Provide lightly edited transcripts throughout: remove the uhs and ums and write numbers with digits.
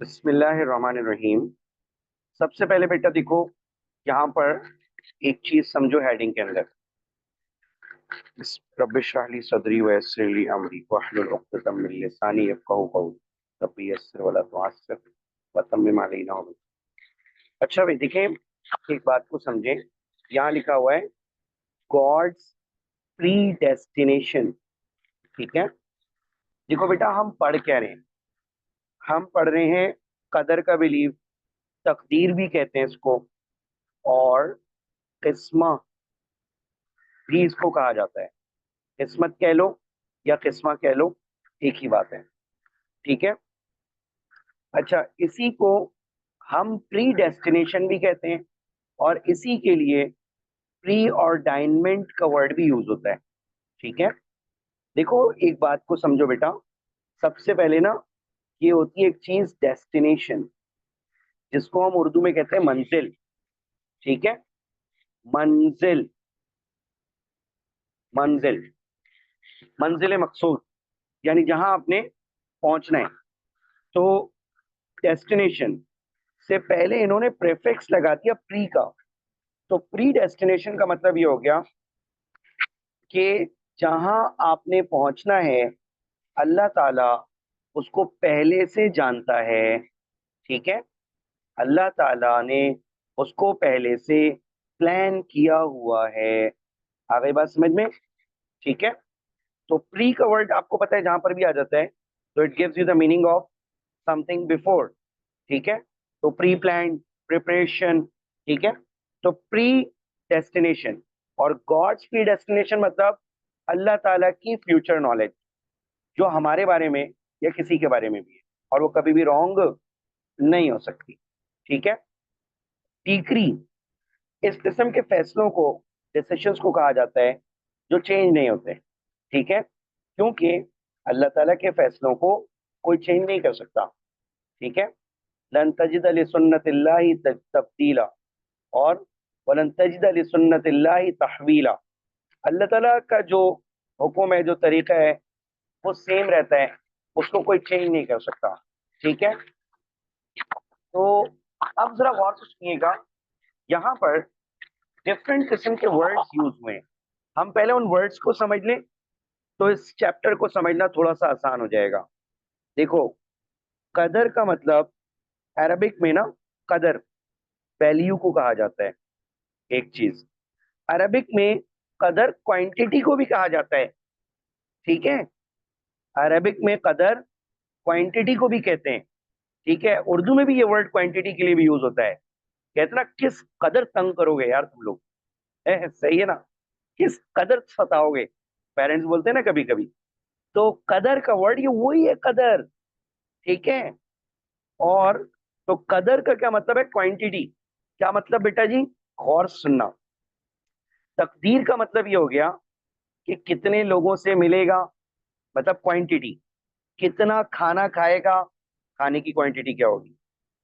بسم اللہ الرحمن الرحیم. سب سے پہلے بیٹا دیکھو یہاں پر ایک چیز سمجھو ہیڈنگ کے اندر. رب اشرح لی صدری ویسر لی امری واحلل عقدۃ من لسانی یفقہوا قولی. رب یسر ولا تعسر وتمم علینا. اچھا بھائی دیکھیں ایک بات کو سمجھیں. یہاں لکھا ہوا ہے گاڈس پری ڈیسٹینیشن. ٹھیک ہے. دیکھو بیٹا ہم پڑھ کیا رہے ہیں. ہم پڑھ رہے ہیں قدر کا بلیو. تقدیر بھی کہتے ہیں اس کو, اور قسمہ بھی اس کو کہا جاتا ہے. قسمت کہہ لو یا قسمہ کہہ لو, ایک ہی بات ہے. ٹھیک ہے. اچھا اسی کو ہم پری ڈیسٹینیشن بھی کہتے ہیں, اور اسی کے لیے پری آرڈائنمنٹ کا ورڈ بھی یوز ہوتا ہے. ٹھیک ہے. دیکھو ایک بات کو سمجھو بیٹا. سب سے پہلے نا یہ ہوتی ہے ایک چیز ڈیسٹینیشن, جس کو ہم اردو میں کہتے ہیں منزل. ٹھیک ہے. منزل, منزل, منزل مقصود یعنی جہاں آپ نے پہنچنا ہے. تو ڈیسٹینیشن سے پہلے انہوں نے پریفکس لگا دیا پری کا. تو پری ڈیسٹینیشن کا مطلب یہ ہو گیا کہ جہاں آپ نے پہنچنا ہے اللہ تعالی اس کو پہلے سے جانتا ہے. ٹھیک ہے. اللہ تعالی نے اس کو پہلے سے پلان کیا ہوا ہے. آگے بات سمجھ میں. ٹھیک ہے. تو پری کا ورڈ آپ کو پتا ہے جہاں پر بھی آ جاتا ہے تو it gives you the meaning of some thing before. ٹھیک ہے. تو پری پلان, پریپریشن. ٹھیک ہے. تو پری ڈیسٹینیشن اور گاڈس پری ڈیسٹینیشن مطلب اللہ تعالیٰ کی فیوچر نالج, جو ہمارے بارے میں یا کسی کے بارے میں بھی ہے, اور وہ کبھی بھی رانگ نہیں ہو سکتی. ٹھیک ہے. ٹیکری اس قسم کے فیصلوں کو, ڈیسیشنز کو کہا جاتا ہے جو چینج نہیں ہوتے. ٹھیک ہے. کیونکہ اللہ تعالیٰ کے فیصلوں کو کوئی چینج نہیں کر سکتا. ٹھیک ہے. لن تجد لسنت اللہ تبدیلا, اور ولن تجد لسنت اللہ تحویلا. اللہ تعالیٰ کا جو حکم ہے, جو طریقہ ہے, وہ سیم رہتا ہے, اس کو کوئی چینج نہیں کر سکتا. ٹھیک ہے. تو اب ذرا غور سے سنیے گا. یہاں پر ڈفرینٹ قسم کے ورڈز یوز ہوئے ہیں. ہم پہلے ان ورڈز کو سمجھ لیں تو اس چیپٹر کو سمجھنا تھوڑا سا آسان ہو جائے گا. دیکھو قدر کا مطلب عربک میں نا, قدر ویلیو کو کہا جاتا ہے. ایک چیز عربک میں قدر کوانٹٹی کو بھی کہا جاتا ہے. ٹھیک ہے. عربک میں قدر کوانٹٹی کو بھی کہتے ہیں. ٹھیک ہے. اردو میں بھی یہ ورڈ کوانٹٹی کے لیے بھی یوز ہوتا ہے. کہتے نا کس قدر تنگ کرو گے یار تم لوگ, صحیح ہے نا, کس قدر ستاؤ گے, پیرنٹس بولتے ہیں نا کبھی کبھی. تو قدر کا ورڈ یہ وہی ہے, قدر. ٹھیک ہے. اور تو قدر کا کیا مطلب ہے, کوانٹٹی. کیا مطلب بیٹا جی, غور سننا. تقدیر کا مطلب یہ ہو گیا کہ کتنے لوگوں سے ملے گا, مطلب کوانٹٹی. کتنا کھانا کھائے گا, کھانے کی کوانٹٹی کیا ہوگی.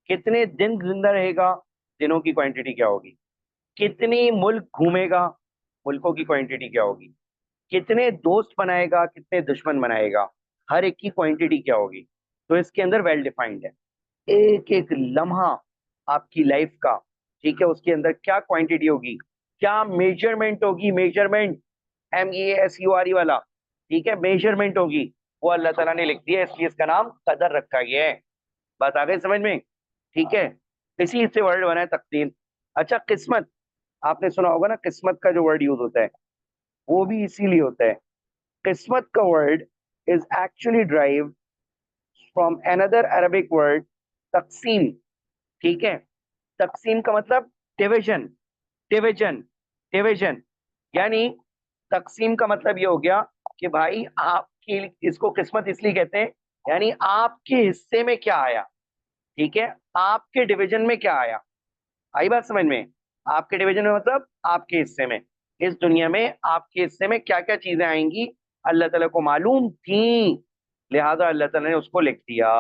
کتنے دن زندہ رہے گا, دنوں کی کوانٹٹی کیا ہوگی. کتنی ملک گھومے گا, ملکوں کی کوانٹٹی کیا ہوگی. کتنے دوست بنائے گا, کتنے دشمن بنائے گا, ہر ایک کی کوانٹٹی کیا ہوگی. تو اس کے اندر ویل ڈیفائنڈ ہے ایک ایک لمحہ آپ کی لائف کا. ٹھیک ہے. اس کے اندر کیا کوانٹٹی ہوگی, کیا میجرمنٹ ہوگی, میجرمنٹ MEASURE والا. ٹھیک ہے. میجرمنٹ ہوگی, وہ اللہ تعالیٰ نے لکھ دیا, اس لیے اس کا نام قدر رکھا گیا ہے. بات آ گئی سمجھ میں. ٹھیک ہے. اسی سے ورڈ بنا ہے تقدیر. اچھا قسمت, آپ نے سنا ہوگا نا قسمت کا جو ورڈ یوز ہوتا ہے وہ بھی اسی لیے ہوتا ہے. قسمت کا word is actually drive from اندر عربک ورڈ تقسیم. ٹھیک ہے. تقسیم کا مطلب ڈویژن, ڈویژن, ڈویژن. یعنی تقسیم کا مطلب یہ ہو گیا کہ بھائی آپ کی, اس کو قسمت اس لیے کہتے ہیں یعنی آپ کے حصے میں کیا آیا. ٹھیک ہے. آپ کے ڈویژن میں کیا آیا. آئی بات سمجھ میں. آپ کے ڈویژن میں مطلب آپ کے حصے میں, اس دنیا میں آپ کے حصے میں کیا کیا چیزیں آئیں گی اللہ تعالیٰ کو معلوم تھیں, لہذا اللہ تعالیٰ نے اس کو لکھ دیا.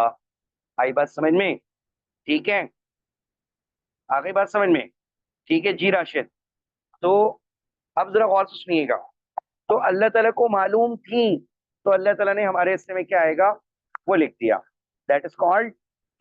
آئی بات سمجھ میں. ٹھیک ہے. آگے بات سمجھ میں. ٹھیک ہے جی راشد. تو اب ذرا غور سے سنیے گا. تو اللہ تعالیٰ کو معلوم تھیں, تو اللہ تعالیٰ نے ہمارے حصے میں کیا آئے گا وہ لکھ دیا. That is called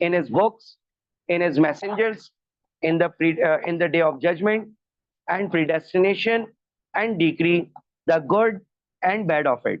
in his books, in his messengers, in the day of judgment, and predestination and decree the good and bad of it.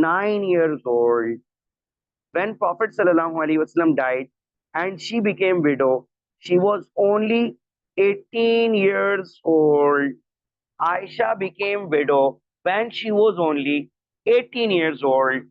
9 years old when Prophet sallallahu alaihi wasallam died and she became widow. She was only 18 years old. Aisha became widow when she was only 18 years old.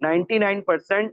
99%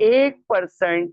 1%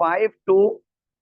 5 to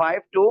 5 to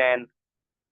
10,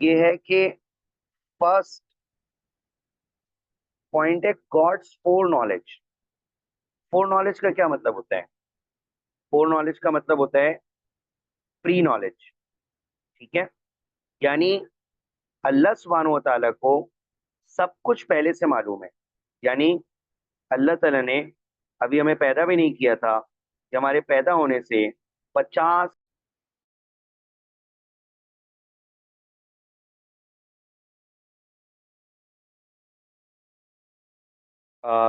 یہ ہے کہ first point ہے God's foreknowledge. Foreknowledge کا کیا مطلب ہوتا ہے؟ Four knowledge کا مطلب ہوتا ہے پری نالج. ٹھیک ہے، یعنی اللہ سبحانہ و تعالیٰ کو سب کچھ پہلے سے معلوم ہے. یعنی اللہ تعالیٰ نے ابھی ہمیں پیدا بھی نہیں کیا تھا کہ ہمارے پیدا ہونے سے 50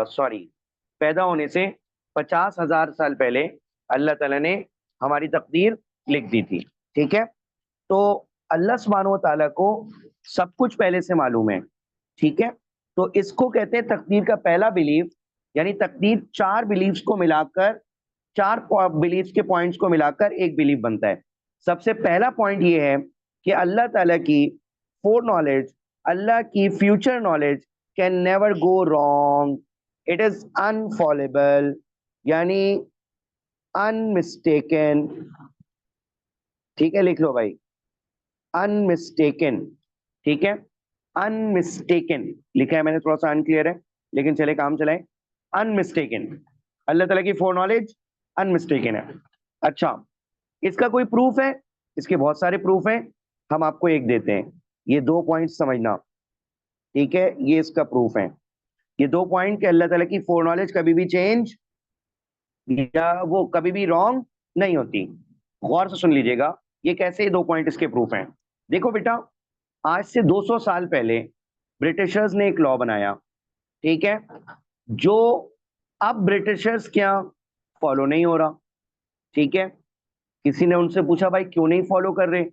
سوری پیدا ہونے سے 50,000 سال پہلے اللہ تعالیٰ نے ہماری تقدیر لکھ دی تھی. ٹھیک ہے، تو اللہ سبحانہ و تعالیٰ کو سب کچھ پہلے سے معلوم ہے. ٹھیک ہے، تو اس کو کہتے ہیں تقدیر کا پہلا بلیف. یعنی تقدیر چار بلیفز کو ملا کر، چار بلیفز کے پوائنٹس کو ملا کر ایک بلیف بنتا ہے. سب سے پہلا پوائنٹ یہ ہے کہ اللہ تعالیٰ کی فور نالج، اللہ کی future knowledge can never go wrong. It is infallible, یعنی انمسٹیکن. ٹھیک ہے، لکھ لو بھائی، انمسٹیکن. ٹھیک ہے، انمسٹیکن لکھا ہے میں نے، تھوڑا سا انکلیئر ہے لیکن چلے کام چلائیں. انمسٹیکن، اللہ تعالیٰ کی فور نالج انمسٹیکن ہے. اچھا، اس کا کوئی پروف ہے؟ اس کے بہت سارے پروف ہیں، ہم آپ کو ایک دیتے ہیں. یہ 2 پوائنٹ سمجھنا. ٹھیک ہے، یہ اس کا پروف ہے. یہ 2 پوائنٹ کہ اللہ تعالیٰ کی فور نالج کبھی بھی چینج یا وہ کبھی بھی رانگ نہیں ہوتی. غور سے سن لیجئے گا یہ کیسے 2 پوائنٹ اس کے پروف ہیں. دیکھو بیٹا، آج سے 200 سال پہلے برٹشرز نے ایک لا بنایا. ٹھیک ہے، جو اب برٹشرز کیا فالو نہیں ہو رہا. ٹھیک ہے، کسی نے ان سے پوچھا بھائی کیوں نہیں فالو کر رہے؟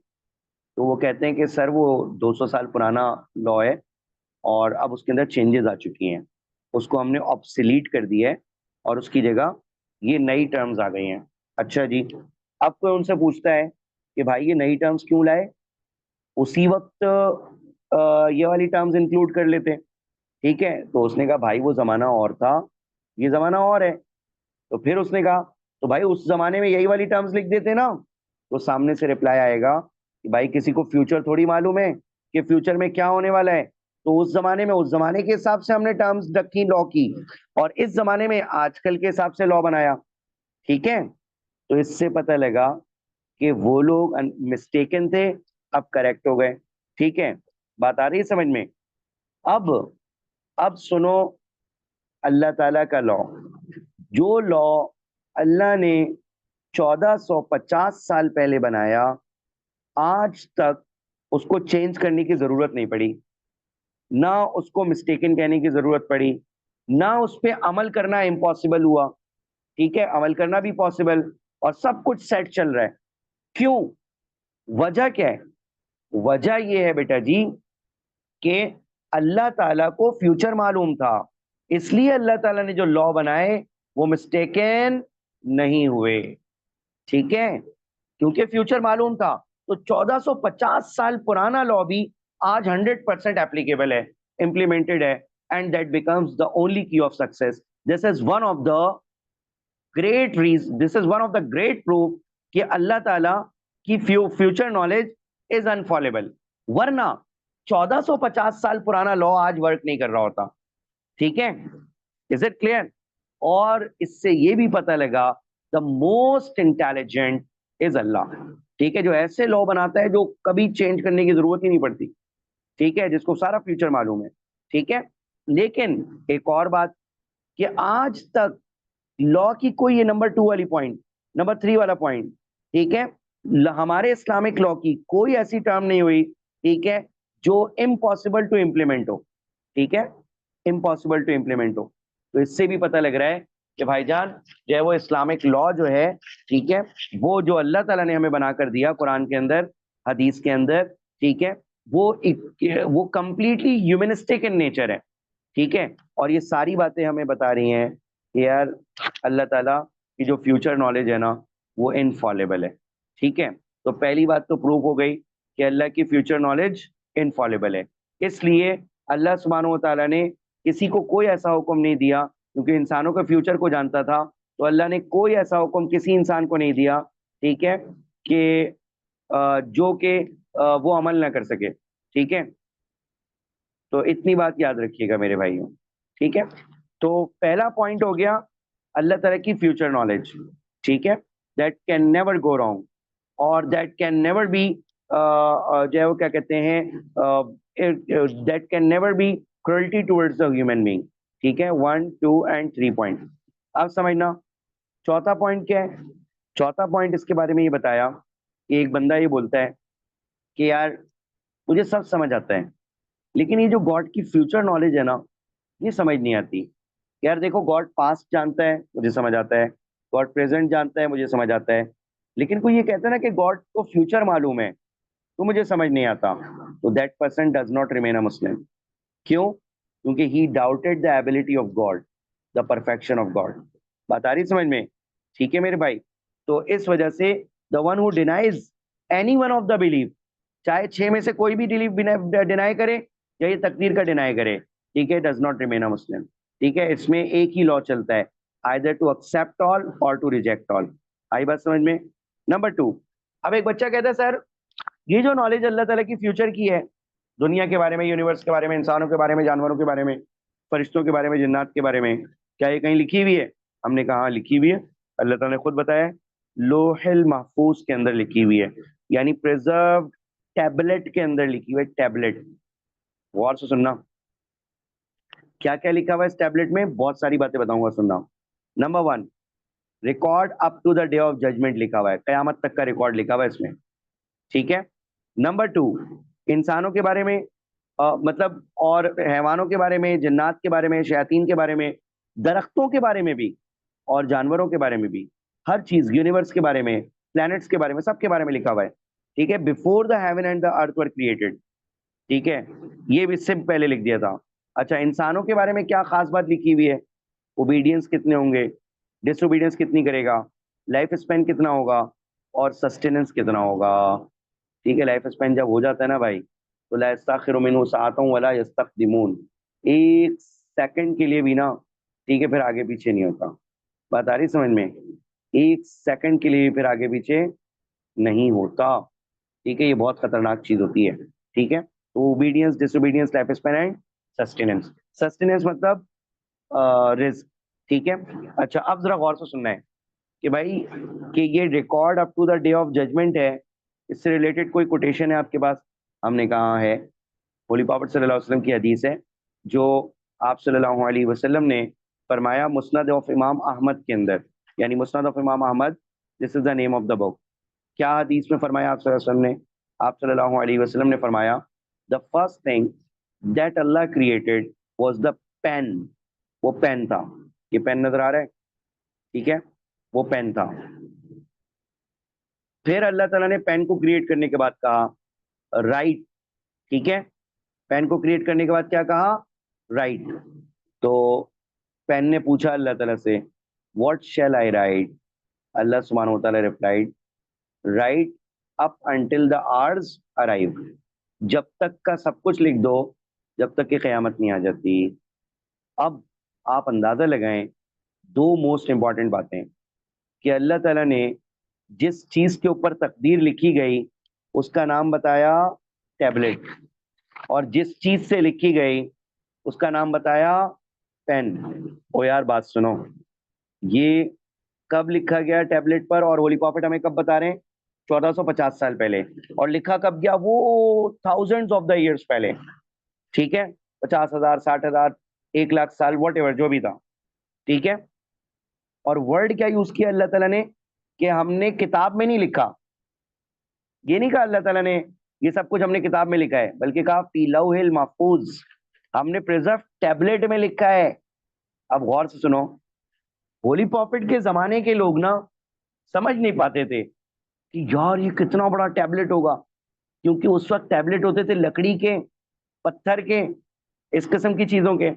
تو وہ کہتے ہیں کہ سر وہ 200 سال پرانا لا ہے اور اب اس کے اندر چینجز آ چکی ہیں، اس کو ہم نے آبسلیٹ کر دیا ہے اور اس کی جگہ یہ نئی ٹرمز آ گئی ہیں. اچھا جی، اب کوئی ان سے پوچھتا ہے کہ بھائی یہ نئی ٹرمز کیوں لائے؟ اسی وقت یہ والی ٹرمز انکلوڈ کر لیتے. ٹھیک ہے، تو اس نے کہا بھائی وہ زمانہ اور تھا، یہ زمانہ اور ہے. تو پھر اس نے کہا تو بھائی اس زمانے میں یہی والی ٹرمز لکھ دیتے نا. تو سامنے سے رپلائی آئے گا کہ بھائی کسی کو فیوچر تھوڑی معلوم ہے کہ فیوچر میں کیا ہونے والا ہے. تو اس زمانے میں اس زمانے کے حساب سے ہم نے ٹرمز رکھی لا کی، اور اس زمانے میں آج کل کے حساب سے لا بنایا. ٹھیک ہے، تو اس سے پتہ لگا کہ وہ لوگ مسٹیکن تھے، اب کریکٹ ہو گئے. ٹھیک ہے، بات آ رہی ہے سمجھ میں؟ اب سنو اللہ تعالیٰ کا لا. جو لا اللہ نے 1450 سال پہلے بنایا، آج تک اس کو چینج کرنے کی ضرورت نہیں پڑی، نہ اس کو مسٹیکن کہنے کی ضرورت پڑی، نہ اس پہ عمل کرنا امپاسبل ہوا. ٹھیک ہے، عمل کرنا بھی پاسبل، اور سب کچھ سیٹ چل رہا ہے. کیوں؟ وجہ کیا ہے؟ وجہ یہ ہے بیٹا جی کہ اللہ تعالیٰ کو فیوچر معلوم تھا، اس لیے اللہ تعالیٰ نے جو لا بنائے وہ مسٹیکن نہیں ہوئے. ٹھیک ہے، کیونکہ فیوچر معلوم تھا تو 1450 سال پرانا لا بھی آج 100% اپلیکیبل ہے، امپلیمنٹڈ ہے. And that becomes the only key of success. This is one of the great reason, this is one of the great proof کہ اللہ تعالیٰ کی فیوچر نالج از انفالبل. ورنہ 1450 سال پرانا لا آج ورک نہیں کر رہا ہوتا. ٹھیک ہے، از اٹ کلیئر؟ اور اس سے یہ بھی پتہ لگا دا موسٹ انٹیلیجنٹ از اللہ. ٹھیک ہے، جو ایسے لا بناتا ہے جو کبھی چینج کرنے کی ضرورت ہی نہیں پڑتی. ٹھیک ہے، جس کو سارا فیوچر معلوم ہے. ٹھیک ہے، لیکن ایک اور بات کہ آج تک لا کی کوئی، یہ نمبر 2 والی پوائنٹ، نمبر 3 والا پوائنٹ، ٹھیک ہے، ہمارے اسلامک لا کی کوئی ایسی ٹرم نہیں ہوئی، ٹھیک ہے، جو امپاسبل ٹو امپلیمنٹ ہو. ٹھیک ہے، امپاسبل ٹو امپلیمنٹ ہو. تو اس سے بھی پتہ لگ رہا ہے کہ بھائی جان جو ہے وہ اسلامک لا جو ہے، ٹھیک ہے، وہ جو اللہ تعالیٰ نے ہمیں بنا کر دیا قرآن کے اندر، حدیث کے اندر، ٹھیک ہے، وہ کمپلیٹلی ہیومنسٹک ان نیچر ہے. ٹھیک ہے، اور یہ ساری باتیں ہمیں بتا رہی ہیں کہ یار اللہ تعالیٰ کی جو فیوچر نالج ہے نا وہ انفالبل ہے. ٹھیک ہے، تو پہلی بات تو پروف ہو گئی کہ اللہ کی فیوچر نالج انفالبل ہے. اس لیے اللہ سبحانہ و تعالیٰ نے کسی کو کوئی ایسا حکم نہیں دیا، کیونکہ انسانوں کے فیوچر کو جانتا تھا، تو اللہ نے کوئی ایسا حکم کسی انسان کو نہیں دیا، ٹھیک ہے، کہ جو کہ وہ عمل نہ کر سکے. ٹھیک ہے, تو اتنی بات یاد رکھیے گا میرے بھائیوں. ٹھیک ہے, تو پہلا پوائنٹ ہو گیا اللہ تعالیٰ کی فیوچر نالج. ٹھیک ہے, that can never go wrong, اور دیٹ کین نیور بی, جو ہے وہ کیا کہتے ہیں, that can never be cruelty towards the human being. ٹھیک ہے, 1 2 and 3 پوائنٹ. اب سمجھنا چوتھا پوائنٹ کیا ہے. چوتھا پوائنٹ اس کے بارے میں یہ بتایا کہ ایک بندہ یہ بولتا ہے کہ یار مجھے سب سمجھ آتا ہے, لیکن یہ جو گاڈ کی فیوچر نالج ہے نا, یہ سمجھ نہیں آتی. یار دیکھو, گاڈ پاسٹ جانتا ہے, مجھے سمجھ آتا ہے, گاڈ پریزنٹ جانتا ہے, مجھے سمجھ آتا ہے, لیکن کوئی یہ کہتا ہے نا کہ گاڈ کو فیوچر معلوم ہے تو مجھے سمجھ نہیں آتا, تو that person does not remain a Muslim. کیوں؟ کیونکہ he doubted the ability of God, the perfection of God. بات آ رہی سمجھ میں؟ ٹھیک ہے میرے بھائی, تو اس وجہ سے the one who denies any one of the belief, چاہے 6 میں سے کوئی بھی ڈینائی کرے یا یہ تقدیر کا ڈینائی کرے, ٹھیک ہے, ڈز ناٹ ریمین اے مسلم. ٹھیک ہے, اس میں ایک ہی لا چلتا ہے, either to accept all or to reject all. آئی بات سمجھ میں؟ نمبر 2, اب ایک بچہ کہتا ہے سر یہ جو نالج اللہ تعالیٰ کی فیوچر کی ہے, دنیا کے بارے میں, یونیورس کے بارے میں, انسانوں کے بارے میں, جانوروں کے بارے میں, فرشتوں کے بارے میں, جنات کے بارے میں, کیا یہ کہیں لکھی ہوئی ہے؟ ہم نے کہا ہاں لکھی ہوئی ہے. اللہ تعالیٰ نے خود بتایا لوح المحفوظ کے اندر لکھی ہوئی ہے, یعنی پریزرو ٹیبلٹ کے اندر لکھی ہوئی ہے. ٹیبلٹ, غور سے سننا, کیا کیا لکھا ہوا ہے اس ٹیبلٹ میں؟ بہت ساری باتیں بتاؤں گا, سننا. Number 1, record up to the day of judgement لکھا ہوا ہے, قیامت تک کا ریکارڈ لکھا ہوا ہے اس میں. ٹھیک ہے. نمبر 2, انسانوں کے بارے میں, مطلب اور حیوانوں کے بارے میں, جنات کے بارے میں, شیاطین کے بارے میں, درختوں کے بارے میں بھی, اور جانوروں کے بارے میں بھی, ہر چیز, یونیورس کے بارے میں, پلانٹس کے بارے میں, سب کے بارے میں لکھا ہوا ہے. ٹھیک ہے, before the heaven and the earth were created. ٹھیک ہے, یہ بھی اس سے پہلے لکھ دیا تھا. اچھا, انسانوں کے بارے میں کیا خاص بات لکھی ہوئی ہے؟ اوبیڈینس کتنے ہوں گے, ڈس اوبیڈینس کتنی کرے گا, لائف اسپین کتنا ہوگا, اور سسٹیننس کتنا ہوگا. ٹھیک ہے, لائف اسپین جب ہو جاتا ہے نا بھائی, تو لا یستاخر منہ ساعۃ ولا یستقدمون, 1 سیکنڈ کے لیے بھی نا, ٹھیک ہے, پھر آگے پیچھے نہیں ہوتا. بات آ رہی سمجھ میں؟ 1 سیکنڈ کے لیے پھر آگے پیچھے نہیں ہوتا. ٹھیک ہے, یہ بہت خطرناک چیز ہوتی ہے. ٹھیک ہے, تو obedience, disobedience, life span and sustenance. Sustenance مطلب رزق. ٹھیک ہے. اچھا, اب ذرا غور سے سننا ہے کہ بھائی کہ یہ record up to the day of judgement ہے, اس سے ریلیٹڈ کوئی کوٹیشن ہے آپ کے پاس؟ ہم نے کہا ہے, ہولی پراپٹ صلی اللہ علیہ وسلم کی حدیث ہے, جو آپ صلی اللہ علیہ وسلم نے فرمایا مسند آف امام احمد کے اندر, یعنی مسند آف امام احمد, دس از دا نیم آف دا بک. کیا حدیث میں فرمایا آپ صلی اللہ علیہ وسلم نے؟ آپ صلی اللہ علیہ وسلم نے فرمایا the first thing that Allah created was the pen. وہ پین تھا, یہ پین نظر آ رہا ہے, ٹھیک ہے, وہ پین تھا. پھر اللہ تعالیٰ نے پین کو کریٹ کرنے کے بعد کہا رائٹ. ٹھیک ہے, پین کو کریٹ کرنے کے بعد کیا کہا؟ رائٹ. تو پین نے پوچھا اللہ تعالیٰ سے what shall I write. Allah سبحانہ و تعالیٰ replied write up until the hours arrive. جب تک کا سب کچھ لکھ دو, جب تک کہ قیامت نہیں آ جاتی. اب آپ اندازہ لگائیں 2 موسٹ امپورٹنٹ باتیں, کہ اللہ تعالیٰ نے جس چیز کے اوپر تقدیر لکھی گئی اس کا نام بتایا ٹیبلٹ, اور جس چیز سے لکھی گئی اس کا نام بتایا پین. او یار بات سنو, یہ کب لکھا گیا ٹیبلٹ پر, اور ہولی پراپٹ ہمیں کب بتا رہے ہیں؟ 1450 سال پہلے. اور لکھا کب گیا؟ وہ تھاؤزینڈز آف دا ایئرس پہلے. ٹھیک ہے, 50,000, 60,000, 1,00,000 سال, واٹ ایور جو بھی تھا. ٹھیک ہے, اور ورڈ کیا یوز کیا اللہ تعالیٰ نے کہ ہم نے کتاب میں نہیں لکھا. یہ نہیں کہا اللہ تعالیٰ نے یہ سب کچھ ہم نے کتاب میں لکھا ہے, بلکہ کہا فی لوح المحفوظ, ہم نے پریزرو ٹیبلٹ میں لکھا ہے. اب غور سے سنو, ہولی پراپٹ کے زمانے کے لوگ نا سمجھ نہیں پاتے تھے کہ یار یہ کتنا بڑا ٹیبلٹ ہوگا, کیونکہ اس وقت ٹیبلٹ ہوتے تھے لکڑی کے, پتھر کے, اس قسم کی چیزوں کے.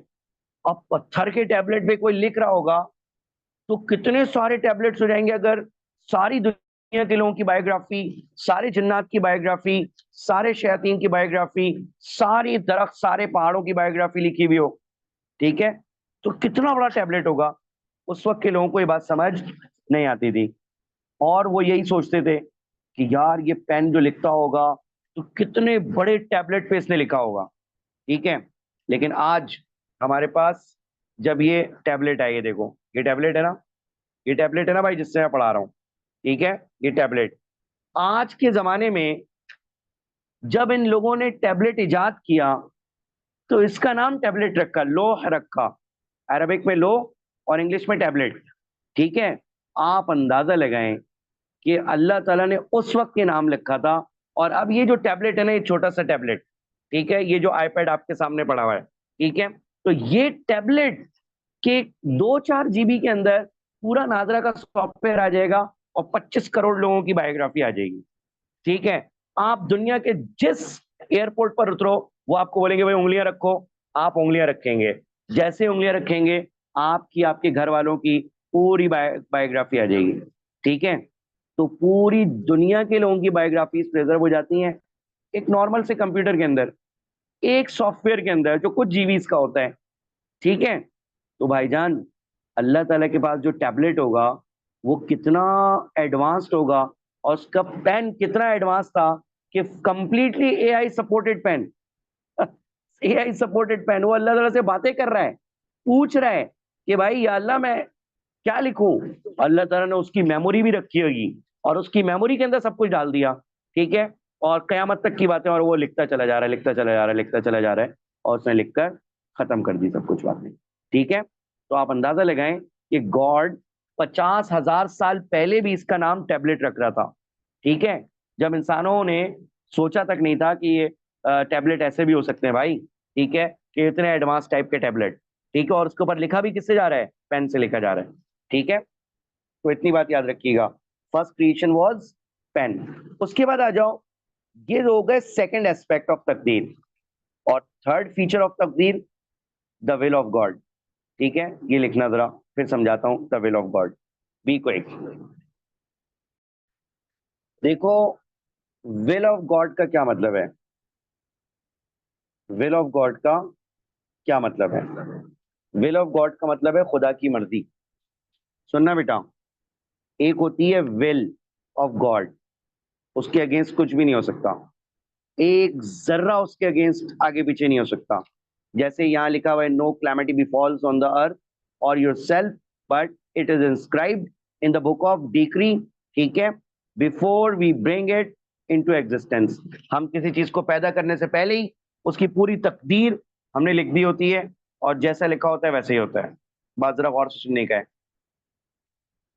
اب پتھر کے ٹیبلٹ پہ کوئی لکھ رہا ہوگا تو کتنے سارے ٹیبلٹس ہو جائیں گے. اگر ساری دنیا کے لوگوں کی بایوگرافی, سارے جنات کی بایوگرافی, سارے شیاطین کی بایوگرافی, ساری درخت, سارے پہاڑوں کی بایوگرافی لکھی ہوئی ہو, ٹھیک ہے, تو کتنا بڑا ٹیبلٹ ہوگا. اس وقت کے لوگوں کو یہ بات سمجھ نہیں آتی تھی, اور وہ یہی سوچتے تھے کہ یار یہ پین جو لکھتا ہوگا تو کتنے بڑے ٹیبلٹ پہ اس نے لکھا ہوگا, ٹھیک ہے. لیکن آج ہمارے پاس جب یہ ٹیبلٹ ہے, یہ دیکھو یہ ٹیبلٹ ہے نا, یہ ٹیبلٹ ہے نا بھائی جس سے میں پڑھا رہا ہوں, ٹھیک ہے, یہ ٹیبلٹ آج کے زمانے میں جب ان لوگوں نے ٹیبلٹ ایجاد کیا تو اس کا نام ٹیبلٹ رکھا, لوح رکھا, عربک میں لو اور انگلش میں ٹیبلٹ, ٹھیک ہے. آپ اندازہ لگائیں کہ اللہ تعالیٰ نے اس وقت یہ نام لکھا تھا, اور اب یہ جو ٹیبلٹ ہے نا, یہ چھوٹا سا ٹیبلٹ, ٹھیک ہے, یہ جو آئی پیڈ آپ کے سامنے پڑا ہوا ہے, ٹھیک ہے, تو یہ ٹیبلٹ کے 2-4 GB کے اندر پورا ناظرہ کا سافٹ ویئر آ جائے گا اور 25 کروڑ لوگوں کی بایوگرافی آ جائے گی, ٹھیک ہے. آپ دنیا کے جس ایئرپورٹ پر اترو وہ آپ کو بولیں گے بھائی انگلیاں رکھو, آپ انگلیاں رکھیں گے, جیسے انگلیاں رکھیں گے آپ کی, آپ کے گھر والوں کی پوری بایوگرافی آ جائے گی, ٹھیک ہے. تو پوری دنیا کے لوگوں کی بایوگرافیز پریزرو ہو جاتی ہیں ایک نارمل سے کمپیوٹر کے اندر, ایک سافٹ ویئر کے اندر جو کچھ GB کا ہوتا ہے, ٹھیک ہے. تو بھائی جان اللہ تعالیٰ کے پاس جو ٹیبلٹ ہوگا وہ کتنا ایڈوانسڈ ہوگا, اور اس کا پین کتنا ایڈوانس تھا کہ completely AI supported pen, AI supported pen, وہ اللہ تعالیٰ سے باتیں کر رہا ہے, پوچھ رہا ہے کہ بھائی یا اللہ میں کیا لکھوں. اللہ تعالیٰ نے اس کی میموری بھی رکھی ہوگی اور اس کی میموری کے اندر سب کچھ ڈال دیا, ٹھیک ہے, اور قیامت تک کی باتیں, اور وہ لکھتا چلا جا رہا ہے, لکھتا چلا جا رہا ہے, لکھتا چلا جا رہا ہے, اور اس نے لکھ کر ختم کر دی سب کچھ باتیں, ٹھیک ہے. تو آپ اندازہ لگائیں کہ گاڈ 50,000 سال پہلے بھی اس کا نام ٹیبلٹ رکھ رہا تھا, ٹھیک ہے, جب انسانوں نے سوچا تک نہیں تھا کہ یہ ٹیبلٹ ایسے بھی ہو سکتے ہیں بھائی, ٹھیک ہے, کہ اتنے ایڈوانس ٹائپ کے ٹیبلٹ, ٹھیک ہے, اور اس کے اوپر لکھا بھی کس سے جا رہا ہے, پین سے لکھا جا رہا ہے, ٹھیک ہے. تو اتنی بات یاد رکھیے گا, فرسٹ کریشن واز پین. اس کے بعد آ جاؤ, یہ ہو گئے سیکنڈ ایسپیکٹ آف تقدیر, اور تھرڈ فیچر آف تقدیر دا ول آف گاڈ, ٹھیک ہے. یہ لکھنا ذرا, پھر سمجھاتا ہوں the will of God, be quick. دیکھو ول آف گاڈ کا کیا مطلب ہے, ول آف گاڈ کا کیا مطلب ہے, ول آف گاڈ کا مطلب ہے خدا کی مرضی. سننا بیٹا, ایک ہوتی ہے ول آف گاڈ, اس کے اگینسٹ کچھ بھی نہیں ہو سکتا, ایک ذرہ اس کے اگینسٹ آگے پیچھے نہیں ہو سکتا. جیسے یہاں لکھا ہوا ہے نو کلیمٹی بیفالز آن دا ارتھ اور yourself but it is inscribed in the book of decree, ٹھیک ہے, before we bring it into existence. ہم کسی چیز کو پیدا کرنے سے پہلے ہی اس کی پوری تقدیر ہم نے لکھ دی ہوتی ہے, اور جیسا لکھا ہوتا ہے ویسے ہی ہوتا ہے. بات ذرا غور سے سننے کا ہے,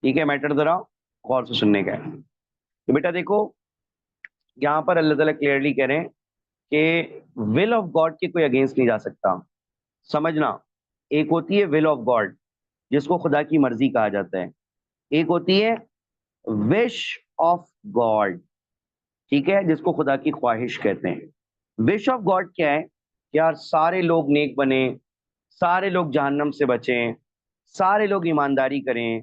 ٹھیک ہے, میٹر ذرا غور سے سننے کا ہے. تو بیٹا دیکھو یہاں پر اللہ تعالیٰ کلیئرلی کہہ رہے ہیں کہ ول آف گاڈ کے کوئی اگینسٹ نہیں جا سکتا. سمجھنا, ایک ہوتی ہے ول آف گاڈ جس کو خدا کی مرضی کہا جاتا ہے, ایک ہوتی ہے وش آف گاڈ, ٹھیک ہے, جس کو خدا کی خواہش کہتے ہیں. وش آف گاڈ کیا ہے کہ یار سارے لوگ نیک بنیں, سارے لوگ جہنم سے بچیں, سارے لوگ ایمانداری کریں,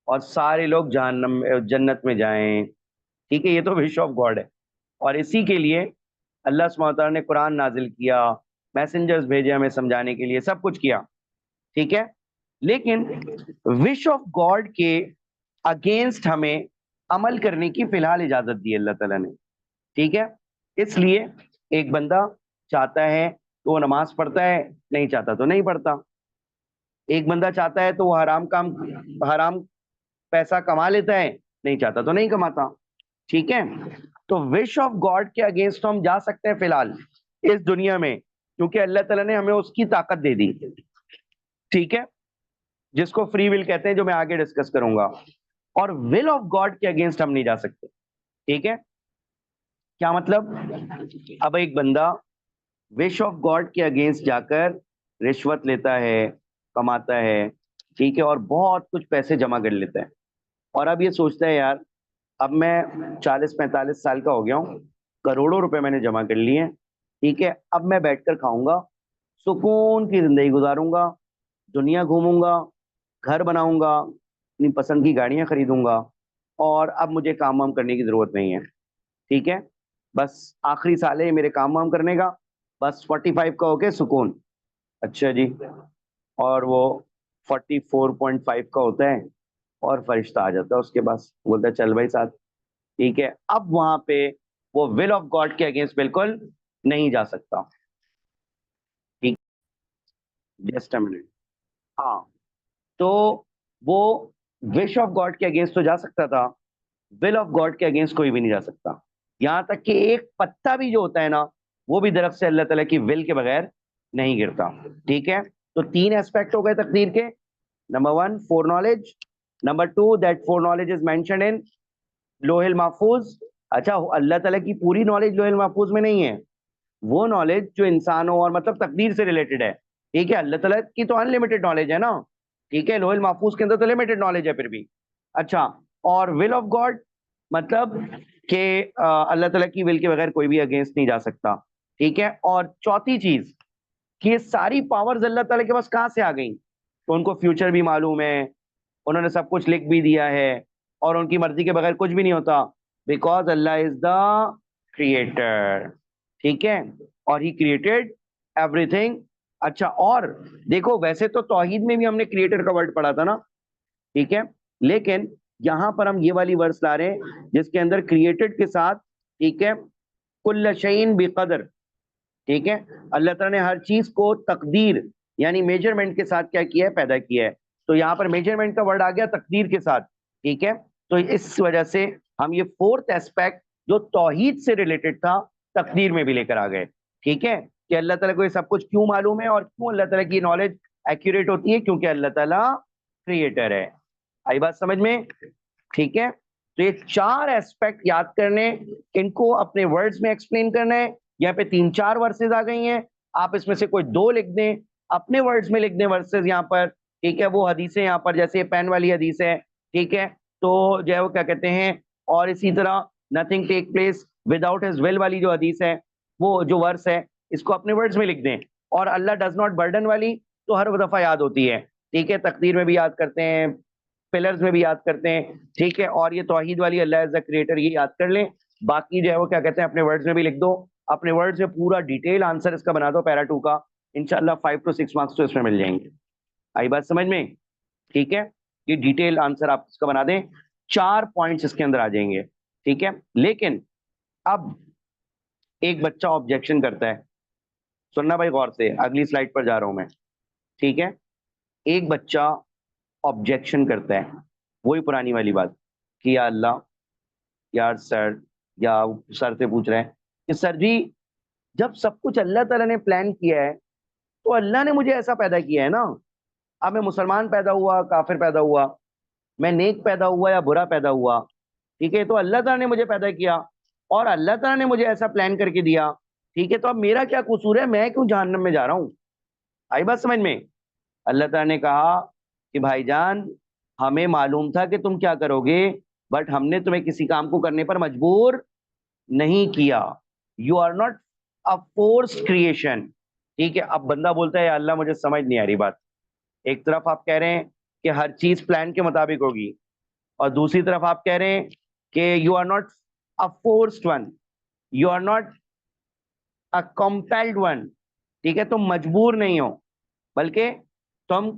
اور سارے لوگ جہنم جنت میں جائیں, ٹھیک ہے. یہ تو وش آف گاڈ ہے, اور اسی کے لیے اللہ سبحانہ وتعالیٰ نے قرآن نازل کیا, میسنجرز بھیجے ہمیں سمجھانے کے لیے, سب کچھ کیا, ٹھیک ہے. لیکن وش آف گاڈ کے اگینسٹ ہمیں عمل کرنے کی فی الحال اجازت دی اللہ تعالیٰ نے, ٹھیک ہے. اس لیے ایک بندہ چاہتا ہے تو وہ نماز پڑھتا ہے, نہیں چاہتا تو نہیں پڑھتا. ایک بندہ چاہتا ہے تو وہ حرام پیسہ کما لیتا ہے, نہیں چاہتا تو نہیں کماتا, ٹھیک ہے. تو وش آف گاڈ کے اگینسٹ ہم جا سکتے ہیں فی الحال اس دنیا میں, کیونکہ اللہ تعالیٰ نے ہمیں اس کی طاقت دے دی, ٹھیک ہے, جس کو فری ول کہتے ہیں, جو میں آگے ڈسکس کروں گا. اور ول آف گاڈ کے اگینسٹ ہم نہیں جا سکتے, ٹھیک ہے. کیا مطلب, اب ایک بندہ وش آف گاڈ کے اگینسٹ جا کر رشوت لیتا ہے, کماتا ہے, ٹھیک ہے, اور بہت کچھ پیسے جمع کر لیتا ہے, اور اب یہ سوچتا ہے یار اب میں 40-45 سال کا ہو گیا ہوں, کروڑوں روپے میں نے جمع کر لیے ہیں, ٹھیک ہے, اب میں بیٹھ کر کھاؤں گا, سکون کی زندگی گزاروں گا, دنیا گھوموں گا, گھر بناؤں گا, اپنی پسند کی گاڑیاں خریدوں گا, اور اب مجھے کام وام کرنے کی ضرورت نہیں ہے, ٹھیک ہے, بس آخری سال ہے میرے کام وام کرنے کا, بس 45 کا ہو کے سکون. اچھا جی, اور وہ 44.5 کا ہوتا ہے اور فرشتہ آ جاتا ہے اس کے پاس, بولتا ہے چل بھائی ساتھ, ٹھیک ہے. اب وہاں پہ وہ will of God کے اگینسٹ بالکل نہیں جا سکتا. ٹھیک, جسٹ اے منٹ. ہاں, تو وہ وش آف گاڈ کے اگینسٹ تو جا سکتا تھا, ول آف گاڈ کے اگینسٹ کوئی بھی نہیں جا سکتا. یہاں تک کہ ایک پتا بھی جو ہوتا ہے نا, وہ بھی درخت سے اللہ تعالیٰ کی ول کے بغیر نہیں گرتا. ٹھیک ہے, تو 3 ایسپیکٹ ہو گئے تقدیر کے. Number 1 foreknowledge, number 2 that foreknowledge is mentioned in لوح المحفوظ. اچھا, اللہ تعالیٰ کی پوری نالج لوح المحفوظ میں نہیں ہے, وہ نالج جو انسانوں اور مطلب تقدیر سے ریلیٹڈ ہے. ٹھیک ہے, اللہ تعالیٰ کی تو انلمیٹڈ نالج ہے نا. ٹھیک ہے, لوح المحفوظ کے اندر تو لمیٹڈ نالج ہے پھر بھی. اچھا, اور ول آف گاڈ مطلب کہ اللہ تعالیٰ کی ول کے بغیر کوئی بھی اگینسٹ نہیں جا سکتا. ٹھیک ہے, اور چوتھی چیز کہ یہ ساری پاورز اللہ تعالیٰ کے پاس کہاں سے آ گئیں؟ تو ان کو فیوچر بھی معلوم ہے, انہوں نے سب کچھ لکھ بھی دیا ہے, اور ان کی مرضی کے بغیر کچھ بھی نہیں ہوتا, because Allah is the creator. ٹھیک ہے, اور ہی کریٹڈ ایوری تھنگ. اچھا, اور دیکھو ویسے تو توحید میں بھی ہم نے کریٹر کا ورڈ پڑھا تھا نا. ٹھیک ہے, لیکن یہاں پر ہم یہ والی ورس لا رہے ہیں جس کے اندر کریٹڈ کے ساتھ, ٹھیک ہے, کل شیء بقدر. ٹھیک ہے, اللہ تعالیٰ نے ہر چیز کو تقدیر یعنی میجرمنٹ کے ساتھ کیا کیا ہے, پیدا کیا ہے. تو یہاں پر میجرمنٹ کا ورڈ آ گیا تقدیر کے ساتھ. ٹھیک ہے, تو اس وجہ سے ہم یہ فورتھ ایسپیکٹ جو توحید سے ریلیٹڈ تھا تقدیر میں بھی لے کر آ گئے. ٹھیک ہے, کہ اللہ تعالیٰ کو یہ سب کچھ کیوں معلوم ہے اور کیوں اللہ تعالیٰ کی نالج ایکوریٹ ہوتی ہے, کیونکہ اللہ تعالیٰ کریٹر ہے. آئی بات سمجھ میں؟ ٹھیک ہے, تو یہ 4 ایسپیکٹ یاد کرنے, ان کو اپنے ورڈز میں ایکسپلین کرنا ہے. یہاں پہ 3-4 ورسز آ گئی ہیں, آپ اس میں سے کوئی 2 لکھ دیں, اپنے ورڈز میں لکھ دیں ورسز یہاں پر. ٹھیک ہے, وہ حدیثیں یہاں پر جیسے پین والی حدیث ہے. ٹھیک ہے, تو جو ہے وہ کیا کہتے ہیں, اور اسی طرح nothing take place without his will والی جو حدیث ہے, وہ جو ورس ہے اس کو اپنے ورڈز میں لکھ دیں. اور اللہ ڈز ناٹ برڈن والی تو ہر دفعہ یاد ہوتی ہے. ٹھیک ہے, تقدیر میں بھی یاد کرتے ہیں, پلرز میں بھی یاد کرتے ہیں. ٹھیک ہے, اور یہ توحید والی اللہ ایز اے کریٹر یہ یاد کر لیں. باقی جو ہے وہ کیا کہتے ہیں اپنے ورڈز میں بھی لکھ دو, اپنے ورڈز میں پورا ڈیٹیل آنسر اس کا بنا دو پیرا 2 کا. انشاءاللہ 5 to 6 مارکس تو اس میں مل جائیں گے. آئی بات سمجھ میں؟ ٹھیک ہے, یہ ڈیٹیل آنسر آپ اس کا بنا دیں, 4 پوائنٹس اس کے اندر آ جائیں گے. ٹھیک ہے, لیکن اب ایک بچہ آبجیکشن کرتا ہے, سننا بھائی غور سے, اگلی سلائڈ پر جا رہا ہوں میں. ٹھیک ہے, ایک بچہ آبجیکشن کرتا ہے, وہی پرانی والی بات کہ یا اللہ, یار سر, یا سر سے پوچھ رہے ہیں کہ سر جی جب سب کچھ اللہ تعالیٰ نے پلان کیا ہے تو اللہ نے مجھے ایسا پیدا کیا ہے نا. اب میں مسلمان پیدا ہوا, کافر پیدا ہوا, میں نیک پیدا ہوا یا برا پیدا ہوا, ٹھیک ہے, تو اللہ تعالیٰ نے مجھے پیدا کیا اور اللہ تعالیٰ نے مجھے ایسا پلان کر کے دیا. ٹھیک ہے, تو اب میرا کیا قصور ہے, میں کیوں جہنم میں جا رہا ہوں؟ آئی بات سمجھ میں؟ اللہ تعالیٰ نے کہا کہ بھائی جان ہمیں معلوم تھا کہ تم کیا کرو گے, بٹ ہم نے تمہیں کسی کام کو کرنے پر مجبور نہیں کیا. You are not a forced creation. ٹھیک ہے, اب بندہ بولتا ہے یا اللہ مجھے سمجھ نہیں آ رہی بات. ایک طرف آپ کہہ رہے ہیں کہ ہر چیز پلان کے مطابق ہوگی, اور دوسری طرف آپ کہہ رہے ہیں کہ you are not a forced one, you are not a compelled one. ٹھیک ہے, تم مجبور نہیں ہو, بلکہ تم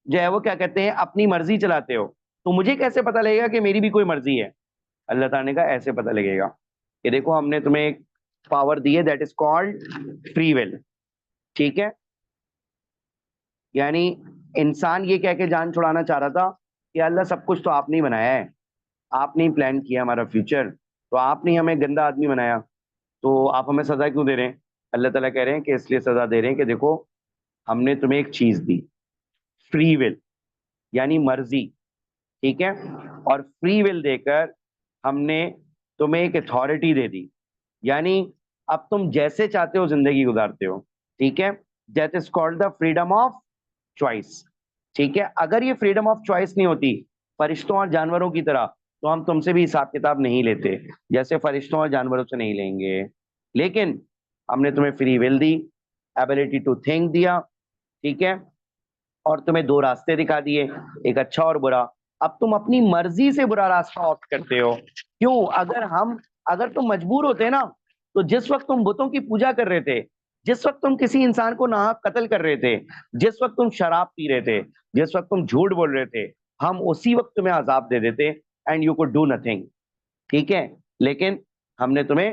جو ہے وہ کیا کہتے ہیں اپنی مرضی چلاتے ہو. تو مجھے کیسے پتہ لگے گا کہ میری بھی کوئی مرضی ہے؟ اللہ تعالیٰ نے کہا ایسے پتہ لگے گا کہ دیکھو ہم نے تمہیں ایک پاور دی ہے, that is called free will. ٹھیک ہے, یعنی انسان یہ کہہ کے جان چھڑانا چاہ رہا تھا کہ اللہ سب کچھ تو آپ نے ہی بنایا ہے, آپ نے ہی پلان کیا ہمارا فیوچر, تو آپ نے ہمیں گندا آدمی بنایا, تو آپ ہمیں سزا کیوں دے رہے ہیں؟ اللہ تعالیٰ کہہ رہے ہیں کہ اس لیے سزا دے رہے ہیں کہ دیکھو ہم نے تمہیں ایک چیز دی, فری ول یعنی مرضی. ٹھیک ہے, اور فری ول دے کر ہم نے تمہیں ایک اتھارٹی دے دی, یعنی اب تم جیسے چاہتے ہو زندگی گزارتے ہو. ٹھیک ہے, that is called the freedom of choice. ٹھیک ہے, اگر یہ فریڈم آف چوائس نہیں ہوتی فرشتوں اور جانوروں کی طرح, تو ہم تم سے بھی حساب کتاب نہیں لیتے جیسے فرشتوں اور جانوروں سے نہیں لیں گے. لیکن ہم نے تمہیں فری ول دی, ایبلٹی ٹو تھنک دیا. ٹھیک ہے, اور تمہیں 2 راستے دکھا دیے, ایک اچھا اور برا. اب تم اپنی مرضی سے برا راستہ آپٹ کرتے ہو. کیوں؟ اگر تم مجبور ہوتے نا, تو جس وقت تم بتوں کی پوجا کر رہے تھے, جس وقت تم کسی انسان کو ناحق قتل کر رہے تھے, جس وقت تم شراب پی رہے تھے, جس وقت تم جھوٹ بول رہے تھے, ہم اسی وقت تمہیں عذاب دے دیتے, and you could do nothing. ٹھیک ہے, لیکن ہم نے تمہیں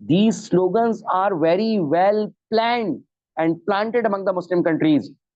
These slogans are very well planned and planted among the Muslim countries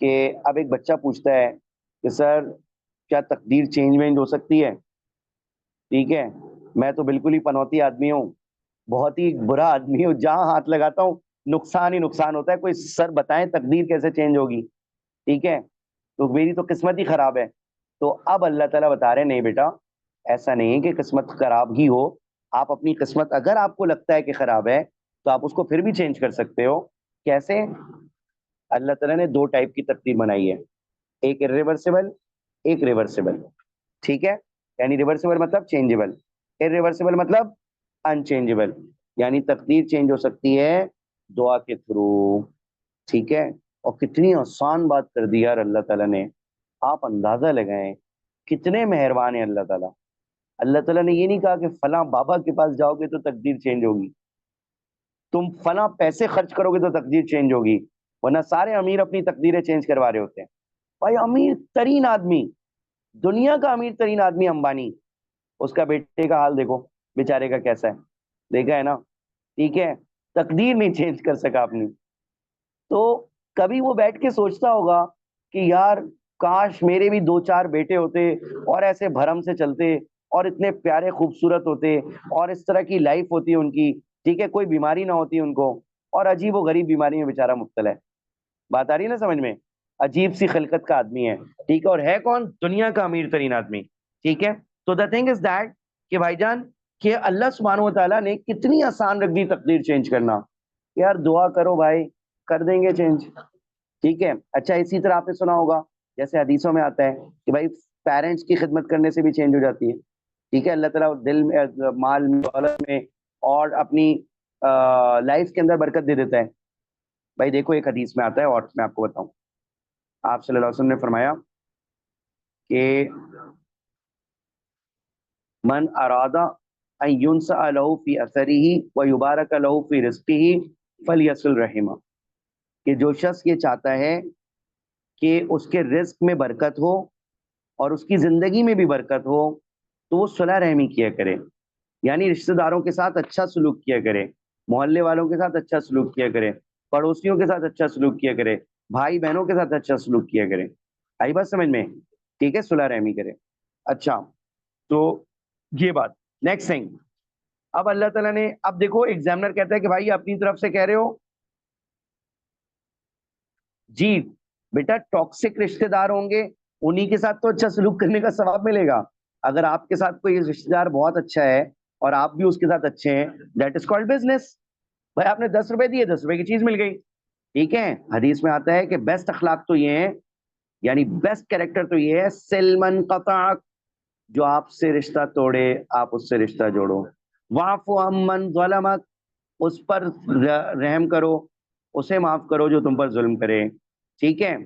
کہ اب ایک بچہ پوچھتا ہے کہ سر کیا تقدیر چینج وینج ہو سکتی ہے؟ ٹھیک ہے، میں تو بالکل ہی پنوتی آدمی ہوں، بہت ہی برا آدمی ہوں، جہاں ہاتھ لگاتا ہوں نقصان ہی نقصان ہوتا ہے، کوئی سر بتائیں تقدیر کیسے چینج ہوگی؟ ٹھیک ہے، تو میری تو قسمت ہی خراب ہے۔ تو اب اللہ تعالیٰ بتا رہے ہیں نہیں بیٹا، ایسا نہیں ہے کہ قسمت خراب ہی ہو، آپ اپنی قسمت اگر آپ کو لگتا ہے کہ خراب ہے تو آپ اس کو پھر بھی چینج کر سکتے ہو۔ کیسے؟ اللہ تعالیٰ نے دو ٹائپ کی تقدیر بنائی ہے، ایک ریورسیبل، ایک ریورسیبل۔ ٹھیک ہے، یعنی ریورسیبل مطلب چینجیبل، ریورسیبل مطلب انچینجیبل، یعنی تقدیر چینج ہو سکتی ہے دعا کے تھرو۔ ٹھیک ہے، اور کتنی آسان بات کر دی یار اللہ تعالیٰ نے، آپ اندازہ لگائیں کتنے مہربان ہیں اللہ تعالیٰ۔ اللہ تعالیٰ نے یہ نہیں کہا کہ فلاں بابا کے پاس جاؤ گے تو تقدیر چینج ہوگی، تم فلاں پیسے خرچ کرو گے تو تقدیر چینج ہوگی، ورنہ سارے امیر اپنی تقدیریں چینج کروا رہے ہوتے ہیں۔ بھائی امیر ترین آدمی، دنیا کا امیر ترین آدمی امبانی، اس کا بیٹے کا حال دیکھو بیچارے کا کیسا ہے، دیکھا ہے نا؟ ٹھیک ہے، تقدیر نہیں چینج کر سکا اپنی۔ تو کبھی وہ بیٹھ کے سوچتا ہوگا کہ یار کاش میرے بھی دو چار بیٹے ہوتے اور ایسے بھرم سے چلتے اور اتنے پیارے خوبصورت ہوتے اور اس طرح کی لائف ہوتی ان کی، ٹھیک ہے، کوئی بیماری نہ ہوتی ان کو، اور عجیب و غریب بیماری میں بیچارہ مبتلا ہے۔ بات آ رہی ہے نا سمجھ میں؟ عجیب سی خلقت کا آدمی ہے، ٹھیک ہے، اور ہے کون؟ دنیا کا امیر ترین آدمی۔ ٹھیک ہے، تو دا تھنگ از دیٹ کہ بھائی جان کہ اللہ سبحانہ و تعالیٰ نے کتنی آسان رکھ دی تقدیر چینج کرنا، یار دعا کرو بھائی کر دیں گے چینج۔ ٹھیک ہے، اچھا اسی طرح آپ نے سنا ہوگا جیسے حدیثوں میں آتا ہے کہ بھائی پیرنٹس کی خدمت کرنے سے بھی چینج ہو جاتی ہے۔ ٹھیک ہے، اللہ تعالیٰ دل میں، مال میں، دولت میں اور اپنی لائف کے اندر برکت دے دیتا ہے۔ بھائی دیکھو ایک حدیث میں آتا ہے اور میں آپ کو بتاؤں، آپ صلی اللہ علیہ وسلم نے فرمایا کہ من ارادہ ان ينسأ له في اثره ويبارك له في رزقه فليصل رحمه، کہ جو شخص یہ چاہتا ہے کہ اس کے رزق میں برکت ہو اور اس کی زندگی میں بھی برکت ہو تو وہ صلح رحمی کیا کرے، یعنی رشتہ داروں کے ساتھ اچھا سلوک کیا کرے، محلے والوں کے ساتھ اچھا سلوک کیا کرے، پڑوسیوں کے ساتھ اچھا سلوک کیا کرے، بھائی بہنوں کے ساتھ اچھا سلوک کیا کرے۔ آئی بات سمجھ میں؟ ٹھیک ہے، صلح رحمی کرے۔ اچھا، تو یہ بات نیکسٹ تھنگ، اب اللہ تعالیٰ نے، اب دیکھو ایگزامنر کہتا ہے کہ بھائی اپنی طرف سے کہہ رہے ہو جی بیٹا ٹاکسک رشتہ دار ہوں گے انہی کے ساتھ تو اچھا سلوک کرنے کا ثواب ملے گا۔ اگر آپ کے ساتھ کوئی رشتہ دار بہت اچھا ہے اور آپ بھی اس کے ساتھ اچھے ہیں، دیٹ از کالڈ بزنس۔ بھائی آپ نے 10 روپے دیے، 10 روپے کی چیز مل گئی۔ ٹھیک ہے، حدیث میں آتا ہے کہ بیسٹ اخلاق تو یہ ہے، یعنی بیسٹ کیریکٹر تو یہ ہے سلمن قطعک، جو آپ سے رشتہ توڑے آپ اس سے رشتہ جوڑو، واعف عمن ظلمک، اس پر رحم کرو، اسے معاف کرو جو تم پر ظلم کرے۔ ٹھیک ہے،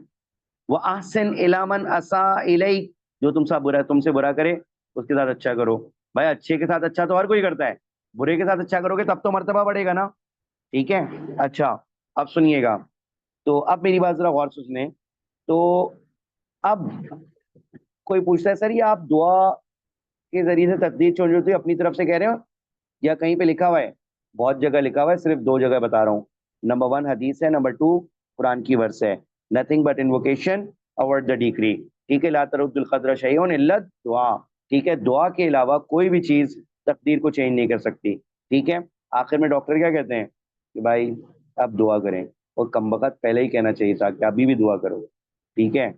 وَأَحْسِنْ إِلَىٰ مَنْ أَسَاءَ إِلَيْكَ، جو تم سے برا کرے اس کے ساتھ اچھا کرو۔ بھائی اچھے کے ساتھ اچھا تو ہر کوئی کرتا ہے، برے کے ساتھ اچھا کرو گے تب تو مرتبہ بڑھے گا نا۔ ٹھیک ہے، اچھا اب سنیے گا، تو اب میری بات ذرا غور سے سنیں۔ تو اب کوئی پوچھتا ہے سر یہ آپ دعا کے ذریعے سے تقدیر چینج ہوتی ہے اپنی طرف سے کہہ رہے ہو یا کہیں پہ لکھا ہوا ہے؟ بہت جگہ لکھا ہوا ہے، صرف 2 جگہ بتا رہا ہوں۔ نمبر 1 حدیث ہے، نمبر 2 قرآن کی ورس ہے، nothing but invocation avoid the decree۔ ٹھیک ہے، لا ترد القدر شیء الا الدعاء، ٹھیک ہے، دعا کے علاوہ کوئی بھی چیز تقدیر کو چینج نہیں کر سکتی۔ ٹھیک ہے، آخر میں ڈاکٹر کیا کہتے ہیں کہ بھائی اب دعا کریں، اور کم وقت پہلے ہی کہنا چاہیے تھا کہ ابھی بھی دعا کرو۔ ٹھیک ہے،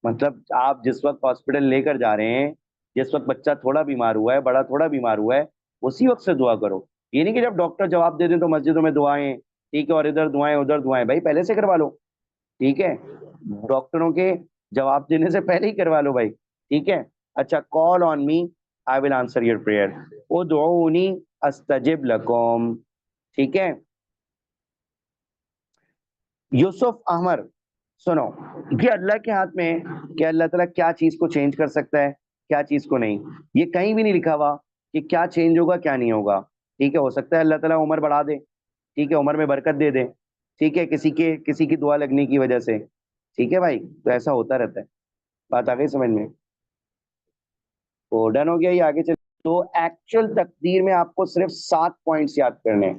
مطلب آپ جس وقت ہاسپٹل لے کر جا رہے ہیں، جس وقت بچہ تھوڑا بیمار ہوا ہے، بڑا تھوڑا بیمار ہوا ہے، اسی وقت سے دعا کرو۔ یہ نہیں کہ جب ڈاکٹر جواب دے دیں تو مسجدوں میں دعائیں، ٹھیک ہے، اور ادھر دعائیں ادھر دعائیں، بھائی پہلے سے کروا لو۔ ٹھیک ہے، ڈاکٹروں کے جواب دینے سے پہلے ہی کروا لو بھائی۔ ٹھیک ہے، اچھا، کال آن می آئی ول آنسر یور پریئر، ادعونی استجب لکم۔ ٹھیک ہے، یوسف احمر سنو، یہ اللہ کے ہاتھ میں ہے کہ اللہ تعالیٰ کیا چیز کو چینج کر سکتا ہے کیا چیز کو نہیں، یہ کہیں بھی نہیں لکھا ہوا کہ کیا چینج ہوگا کیا نہیں ہوگا۔ ٹھیک ہے، ہو سکتا ہے اللہ تعالیٰ عمر بڑھا دے، ٹھیک ہے، عمر میں برکت دے دے، ٹھیک ہے، کسی کی دعا لگنے کی وجہ سے، ٹھیک ہے بھائی، تو ایسا ہوتا رہتا ہے۔ بات آ گئی سمجھ میں؟ تو ڈن ہو گیا، یہ آگے چل۔ تو ایکچوئل تقدیر میں آپ کو صرف 7 پوائنٹس یاد کرنے ہیں۔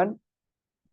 1,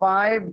5,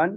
1,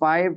5,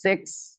6,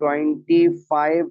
25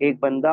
ایک بندہ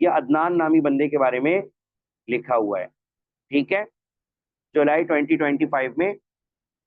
یہ عدنان نامی بندے کے بارے میں لکھا ہوا ہے, ٹھیک ہے, جولائی 2025 میں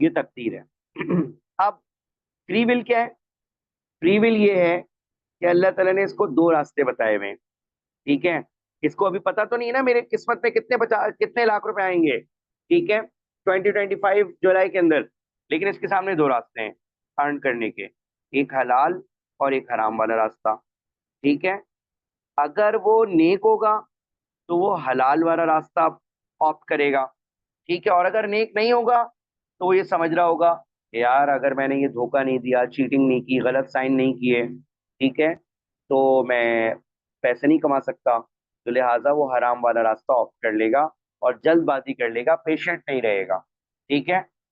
یہ تقدیر ہے. اب فری ول کیا ہے؟ فری ول یہ ہے کہ اللہ تعالیٰ نے اس کو دو راستے بتائے ہوئے ہیں, ٹھیک ہے. اس کو ابھی پتا تو نہیں نا میرے قسمت میں کتنے لاکھ روپے آئیں گے, ٹھیک ہے, 2025 جولائی کے اندر, لیکن اس کے سامنے دو راستے ہیں ارن کرنے کے, ایک حلال اور ایک حرام والا راستہ, ٹھیک ہے. اگر وہ نیک ہوگا تو وہ حلال والا راستہ آپٹ کرے گا, ٹھیک ہے, اور اگر نیک نہیں ہوگا تو وہ یہ سمجھ رہا ہوگا یار اگر میں نے یہ دھوکہ نہیں دیا, چیٹنگ نہیں کی, غلط سائن نہیں کیے, ٹھیک ہے, تو میں پیسے نہیں کما سکتا, تو لہٰذا وہ حرام والا راستہ آپٹ کر لے گا اور جلد بازی کر لے گا, پیشنٹ نہیں رہے گا, ٹھیک ہے,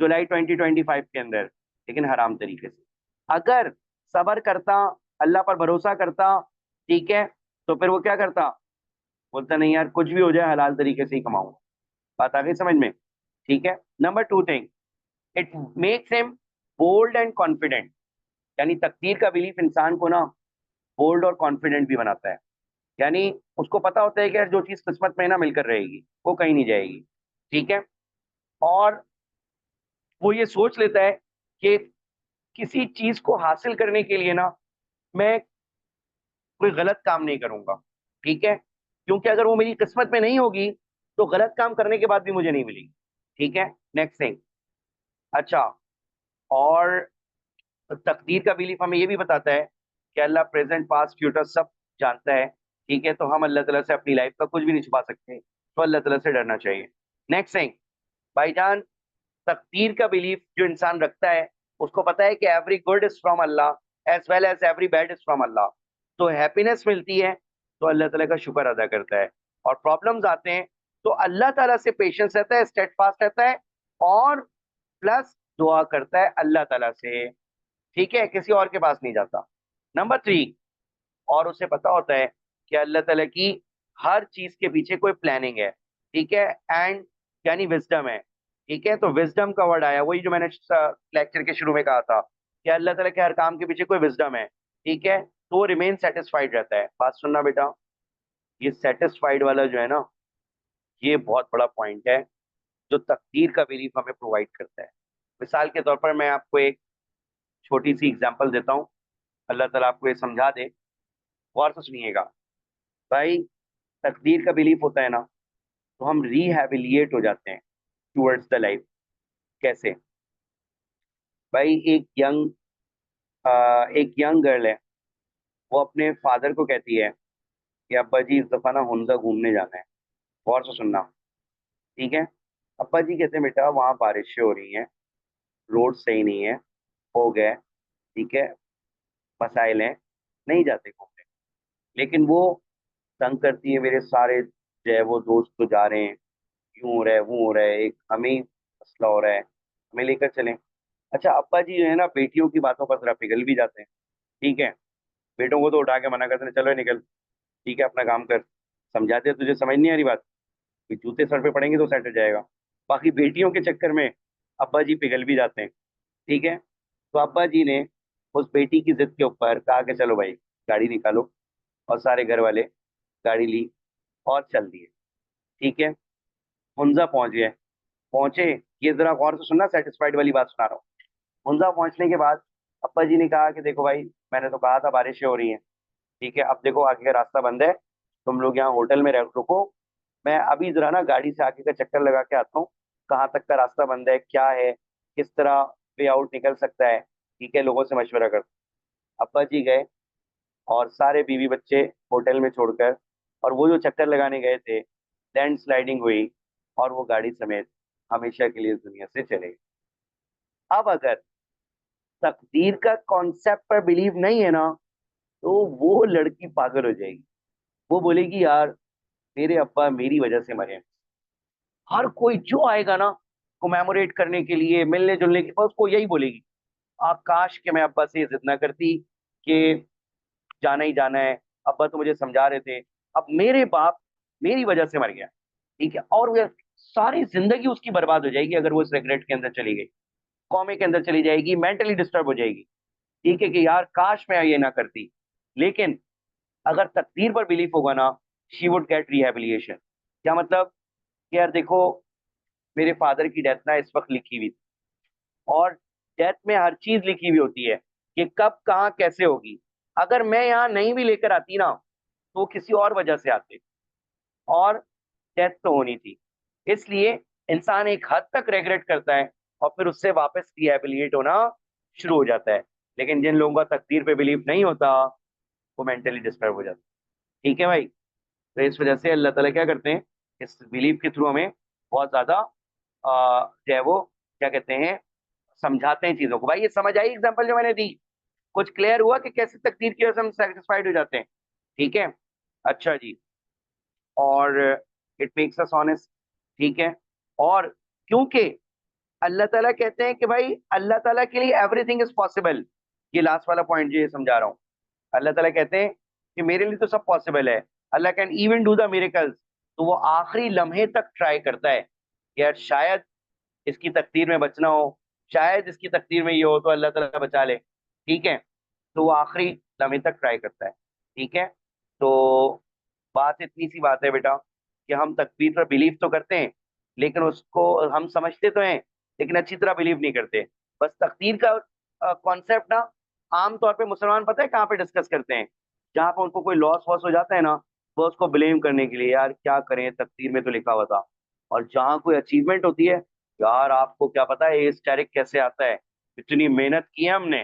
جولائی 2025 کے اندر, لیکن حرام طریقے سے. اگر صبر کرتا, اللہ پر بھروسہ کرتا, ٹھیک ہے, تو پھر وہ کیا کرتا, بولتا نہیں یار کچھ بھی ہو جائے حلال طریقے سے ہی کماؤں. بات آ گئی سمجھ میں, ٹھیک ہے. Number 2 thing, it makes him bold and confident, یعنی تقدیر کا بلیف انسان کو نا بولڈ اور کانفیڈنٹ بھی بناتا ہے. یعنی اس کو پتا ہوتا ہے کہ یار جو چیز قسمت میں نا مل کر رہے گی وہ کہیں نہیں جائے گی, ٹھیک ہے, اور وہ یہ سوچ لیتا ہے کہ کسی چیز کو حاصل کرنے کے لیے نا میں کوئی غلط کام نہیں کروں گا, ٹھیک ہے, کیونکہ اگر وہ میری قسمت میں نہیں ہوگی تو غلط کام کرنے کے بعد بھی مجھے نہیں ملے گی, ٹھیک ہے. نیکسٹ تھنگ, اچھا, اور تقدیر کا بلیف ہمیں یہ بھی بتاتا ہے کہ اللہ پریزنٹ پاسٹ فیوچر سب جانتا ہے, ٹھیک ہے, تو ہم اللہ تعالیٰ سے اپنی لائف کا کچھ بھی نہیں چھپا سکتے, تو اللہ تعالیٰ سے ڈرنا چاہیے. نیکسٹ تھنگ, بائی جان تقدیر کا بلیف جو انسان رکھتا ہے اس کو پتا ہے کہ every good is from Allah as well as every bad is from Allah, تو ہیپینس ملتی ہے تو اللہ تعالیٰ کا شکر ادا کرتا ہے, اور پرابلمز آتے ہیں تو اللہ تعالیٰ سے پیشنس رہتا ہے, اسٹیڈ فاسٹ رہتا ہے, اور پلس دعا کرتا ہے اللہ تعالیٰ سے, ٹھیک ہے, کسی اور کے پاس نہیں جاتا. نمبر 3, اور اسے پتا ہوتا ہے کہ اللہ تعالیٰ کی ہر چیز کے پیچھے کوئی پلاننگ ہے, ٹھیک ہے, اینڈ یعنی وزڈم ہے, ٹھیک ہے. تو وزڈم کا ورڈ آیا, وہی جو میں نے لیکچر کے شروع میں کہا تھا کہ اللہ تعالیٰ کے ہر کام کے پیچھے کوئی وزڈم ہے, ٹھیک ہے, تو وہ ریمین سیٹسفائیڈ رہتا ہے. بات سننا بیٹا, یہ سیٹسفائیڈ والا جو ہے نا یہ بہت بڑا پوائنٹ ہے جو تقدیر کا بلیف ہمیں پرووائڈ کرتا ہے. مثال کے طور پر میں آپ کو ایک چھوٹی سی اگزامپل دیتا ہوں, اللہ تعالیٰ آپ کو یہ سمجھا دے, غور سے سنیے گا بھائی. تقدیر کا بلیف ہوتا ہے نا تو ہم ریہیبلیٹ ہو جاتے ہیں ٹورڈز دا لائف. کیسے بھائی, ایک ینگ گرل ہے, وہ اپنے فادر کو کہتی ہے کہ ابا جی اس دفعہ نا ہنزا گھومنے جانا ہے. غور سے سننا, ٹھیک ہے. ابا جی کہتے ہیں بیٹا وہاں بارشیں ہو رہی ہیں, روڈ صحیح نہیں ہے, ہو گئے, ٹھیک ہے, مسائل ہیں, نہیں جاتے گھومنے. لیکن وہ تنگ کرتی ہے, میرے سارے جو ہے وہ دوست تو جا رہے ہیں, یوں ہو رہا ہے وہ ہو رہا ہے, ایک ہمیں ہی مسئلہ ہو رہا ہے, ہمیں لے کر چلیں. اچھا ابا جی جو ہے نا بیٹیوں کی باتوں پر ذرا پگھل بھی جاتے ہیں, ٹھیک ہے, بیٹوں کو تو اٹھا کے منع کرتے ہیں چلو نکل, ٹھیک ہے, اپنا کام کر. سمجھاتے ہیں تجھے سمجھ نہیں آ رہی بات, کہ جوتے سر پہ پڑیں گے تو سیٹ ہو جائے گا. باقی بیٹیوں کے چکر میں ابا جی پگھل بھی جاتے ہیں, ٹھیک ہے. تو ابا جی نے اس بیٹی کی ضد کے اوپر کہا کہ چلو بھائی گاڑی نکالو, اور سارے گھر والے گاڑی لی اور چل دیے, ٹھیک ہے. ہنزا پہنچ گئے, پہنچے, یہ ذرا غور سے سننا, سیٹسفائیڈ والی بات سنا رہا ہوں. ہنزا پہنچنے کے بعد ابا جی نے کہا کہ دیکھو بھائی میں نے تو کہا تھا بارشیں ہو رہی ہیں, ٹھیک ہے, اب دیکھو آگے کا راستہ بند ہے, تم لوگ یہاں ہوٹل میں رکو, میں ابھی ذرا نا گاڑی سے آگے کا چکر لگا کے آتا ہوں, کہاں تک کا راستہ بند ہے, کیا ہے, کس طرح وے آؤٹ نکل سکتا ہے, ٹھیک ہے, لوگوں سے مشورہ کر. ابا جی گئے اور سارے بیوی بچے ہوٹل میں چھوڑ کر, اور وہ جو چکر لگانے گئے تھے, لینڈ سلائڈنگ ہوئی اور وہ گاڑی سمیت ہمیشہ کے لیے اس دنیا سے چلے گئے. اب اگر تقدیر کا کانسیپٹ پر بلیو نہیں ہے نا تو وہ لڑکی پاگل ہو جائے گی. وہ بولے گی یار میرے ابا میری وجہ سے مرے, ہر کوئی جو آئے گا نا کومیموریٹ کرنے کے لیے, ملنے جلنے کے بعد اس کو یہی بولے گی آپ کاش کہ میں ابا سے یہ ضد نہ کرتی کہ جانا ہی جانا ہے, ابا تو مجھے سمجھا رہے تھے, اب میرے باپ میری وجہ سے مر گیا, ٹھیک ہے, اور وہ ساری زندگی اس کی برباد ہو جائے گی اگر وہ اس ریگریٹ کے اندر چلی گئی. قومے کے اندر چلی جائے گی, مینٹلی ڈسٹرب ہو جائے گی, ٹھیک ہے, کہ یار کاش میں یہ نہ کرتی. لیکن اگر تقدیر پر بلیف ہوگا نا, شی وڈ گیٹ ریہیبلیشن. کیا مطلب کہ یار دیکھو میرے فادر کی ڈیتھ نا اس وقت لکھی ہوئی تھی, اور ڈیتھ میں ہر چیز لکھی ہوئی ہوتی ہے کہ کب کہاں کیسے ہوگی. اگر میں یہاں نہیں بھی لے کر آتی نا تو وہ کسی اور وجہ سے آتے, اور ڈیتھ تو ہونی تھی. اس لیے انسان ایک حد تک ریگریٹ کرتا ہے اور پھر اس سے واپس ریہیبلیٹ ہونا شروع ہو جاتا ہے. لیکن جن لوگوں کا تقدیر پہ بلیف نہیں ہوتا وہ مینٹلی ڈسٹرب ہو جاتا ہے. ٹھیک ہے بھائی, تو اس وجہ سے اللہ تعالیٰ کیا کرتے ہیں, اس بلیف کے تھرو ہمیں بہت زیادہ جو ہے وہ کیا کہتے ہیں, سمجھاتے ہیں چیزوں کو. بھائی یہ سمجھ آئی ایگزامپل جو میں نے دی؟ کچھ کلیئر ہوا کہ کیسے تقدیر کی وجہ سے ہم سیٹسفائڈ ہو جاتے ہیں؟ ٹھیک ہے, اچھا جی. اور اٹ میکس اس آنےسٹ, ٹھیک ہے. اور کیونکہ اللہ تعالیٰ کہتے ہیں کہ بھائی اللہ تعالیٰ کے لیے ایوری تھنگ از پاسبل. یہ لاسٹ والا پوائنٹ جو یہ سمجھا رہا ہوں, اللہ تعالیٰ کہتے ہیں کہ میرے لیے تو سب پاسبل ہے. Allah can even do the miracles. تو وہ آخری لمحے تک ٹرائی کرتا ہے کہ یار شاید اس کی تقدیر میں بچنا ہو, شاید اس کی تقدیر میں یہ ہو تو اللہ تعالیٰ بچا لے. ٹھیک ہے, تو وہ آخری لمحے تک ٹرائی کرتا ہے. ٹھیک ہے, تو بات اتنی سی بات ہے بیٹا کہ ہم تقدیر پر بلیف تو کرتے ہیں, لیکن اس کو ہم سمجھتے تو ہیں لیکن اچھی طرح بلیو نہیں کرتے. بس تقدیر کا کانسیپٹ نا عام طور پہ مسلمان پتہ ہے کہاں پہ ڈسکس کرتے ہیں, جہاں پہ ان کو کوئی لاس واس ہو جاتا ہے نا, وہ اس کو بلیم کرنے کے لیے, یار کیا کریں تقدیر میں تو لکھا ہوا تھا. اور جہاں کوئی اچیومنٹ ہوتی ہے, یار آپ کو کیا پتا ہے اسٹیرک کیسے آتا ہے, اتنی محنت کی ہے ہم نے.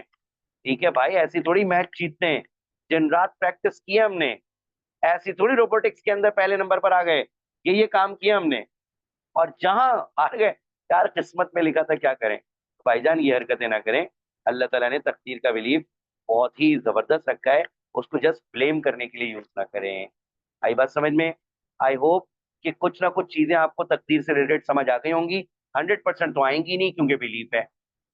ٹھیک ہے بھائی, ایسی تھوڑی میچ جیتتے ہیں, دن رات پریکٹس کی ہے ہم نے, ایسی تھوڑی روبوٹکس کے اندر پہلے نمبر پر آ گئے, یہ کام کیا ہم نے, اور جہاں آ گئے یار قسمت میں لکھا تھا کیا کریں. بھائی جان یہ حرکتیں نہ کریں. اللہ تعالیٰ نے تقدیر کا بلیف بہت ہی زبردست رکھا ہے, اس کو جسٹ بلیم کرنے کے لیے یوز نہ کریں. آئی بات سمجھ میں؟ آئی ہوپ کہ کچھ نہ کچھ چیزیں آپ کو تقدیر سے ریلیٹڈ سمجھ آ گئی ہوں گی. 100% تو آئیں گی نہیں کیونکہ بلیف ہے.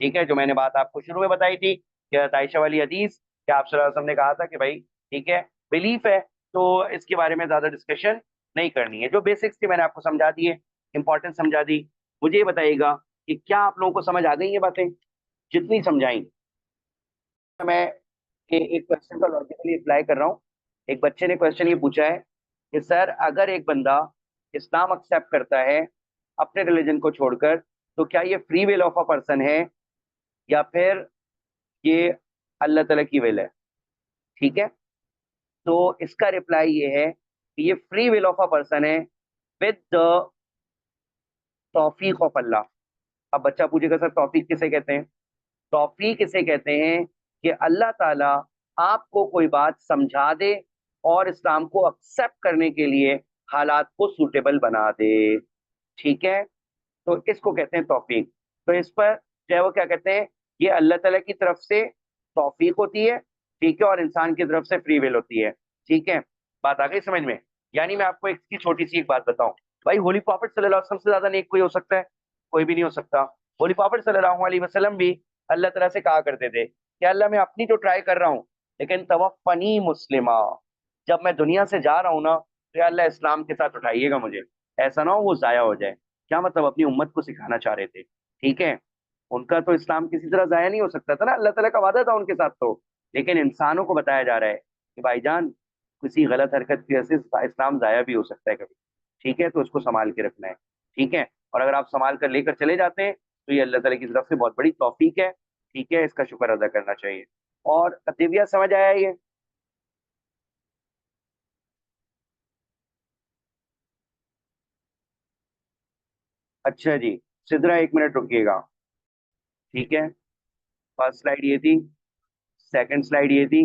ٹھیک ہے, جو میں نے بات آپ کو شروع میں بتائی تھی کہ عائشہ والی حدیث کہ آپ صلی اللہ علیہ وسلم نے کہا تھا کہ بھائی ٹھیک ہے بلیف ہے تو اس کے بارے میں زیادہ ڈسکشن نہیں کرنی ہے. جو بیسکس تھے میں نے آپ کو سمجھا دیے, امپورٹنٹ سمجھا دی. مجھے یہ بتائیے گا کہ کیا آپ لوگوں کو سمجھ آ گئی یہ باتیں جتنی سمجھائیں؟ میں ایک کوشچن کا لاجیکلی اپلائی کر رہا ہوں. ایک بچے نے کوشچن یہ پوچھا ہے کہ سر اگر ایک بندہ اسلام ایکسیپٹ کرتا ہے اپنے ریلیجن کو چھوڑ کر, تو کیا یہ free will of a person ہے یا پھر یہ اللہ تعالیٰ کی ول ہے؟ ٹھیک ہے, تو اس کا رپلائی یہ ہے کہ یہ free will of a person ہے ود دا توفیق آف اللہ. اب بچہ پوچھے گا سر توفیق کسے کہتے ہیں؟ توفیق اسے کہتے ہیں کہ اللہ تعالیٰ آپ کو کوئی بات سمجھا دے اور اسلام کو ایکسیپٹ کرنے کے لیے حالات کو سوٹیبل بنا دے. ٹھیک ہے, تو اس کو کہتے ہیں توفیق. تو اس پر جو ہے وہ کیا کہتے ہیں, یہ اللہ تعالیٰ کی طرف سے توفیق ہوتی ہے. ٹھیک ہے, اور انسان کی طرف سے فری ول ہوتی ہے. ٹھیک ہے, بات آ گئی سمجھ میں؟ یعنی میں آپ کو ایک کی چھوٹی سی ایک بات بتاؤں, بھائی ہولی پروفٹ صلی اللہ علیہ وسلم سے زیادہ نیک کوئی ہو سکتا ہے؟ کوئی بھی نہیں ہو سکتا. ہولی پروفٹ صلی اللہ علیہ وسلم بھی اللہ تعالیٰ سے کہا کرتے تھے کہ اللہ میں اپنی تو ٹرائی کر رہا ہوں لیکن توفنی مسلمہ, جب میں دنیا سے جا رہا ہوں نا تو یا اللہ اسلام کے ساتھ اٹھائیے گا مجھے, ایسا نہ ہو وہ ضائع ہو جائے. کیا مطلب اپنی امت کو سکھانا چاہ رہے تھے. ٹھیک ہے, ان کا تو اسلام کسی طرح ضائع نہیں ہو سکتا تھا نا, اللہ تعالیٰ کا وعدہ تھا ان کے ساتھ. تو لیکن انسانوں کو بتایا جا رہا ہے کہ بھائی جان کسی غلط حرکت کی وجہ سے اسلام ضائع بھی ہو سکتا ہے کبھی. ٹھیک ہے, تو اس کو سنبھال کے رکھنا ہے. ٹھیک ہے, اور اگر آپ سنبھال کر لے کر چلے جاتے ہیں تو یہ اللہ تعالیٰ کی طرف سے بہت بڑی توفیق ہے. ٹھیک ہے, اس کا شکر ادا کرنا چاہیے. اور دیویا سمجھ آیا یہ؟ اچھا جی, سدرا ایک منٹ رکیے گا. ٹھیک ہے, فرسٹ سلائیڈ یہ تھی, سیکنڈ سلائیڈ یہ تھی,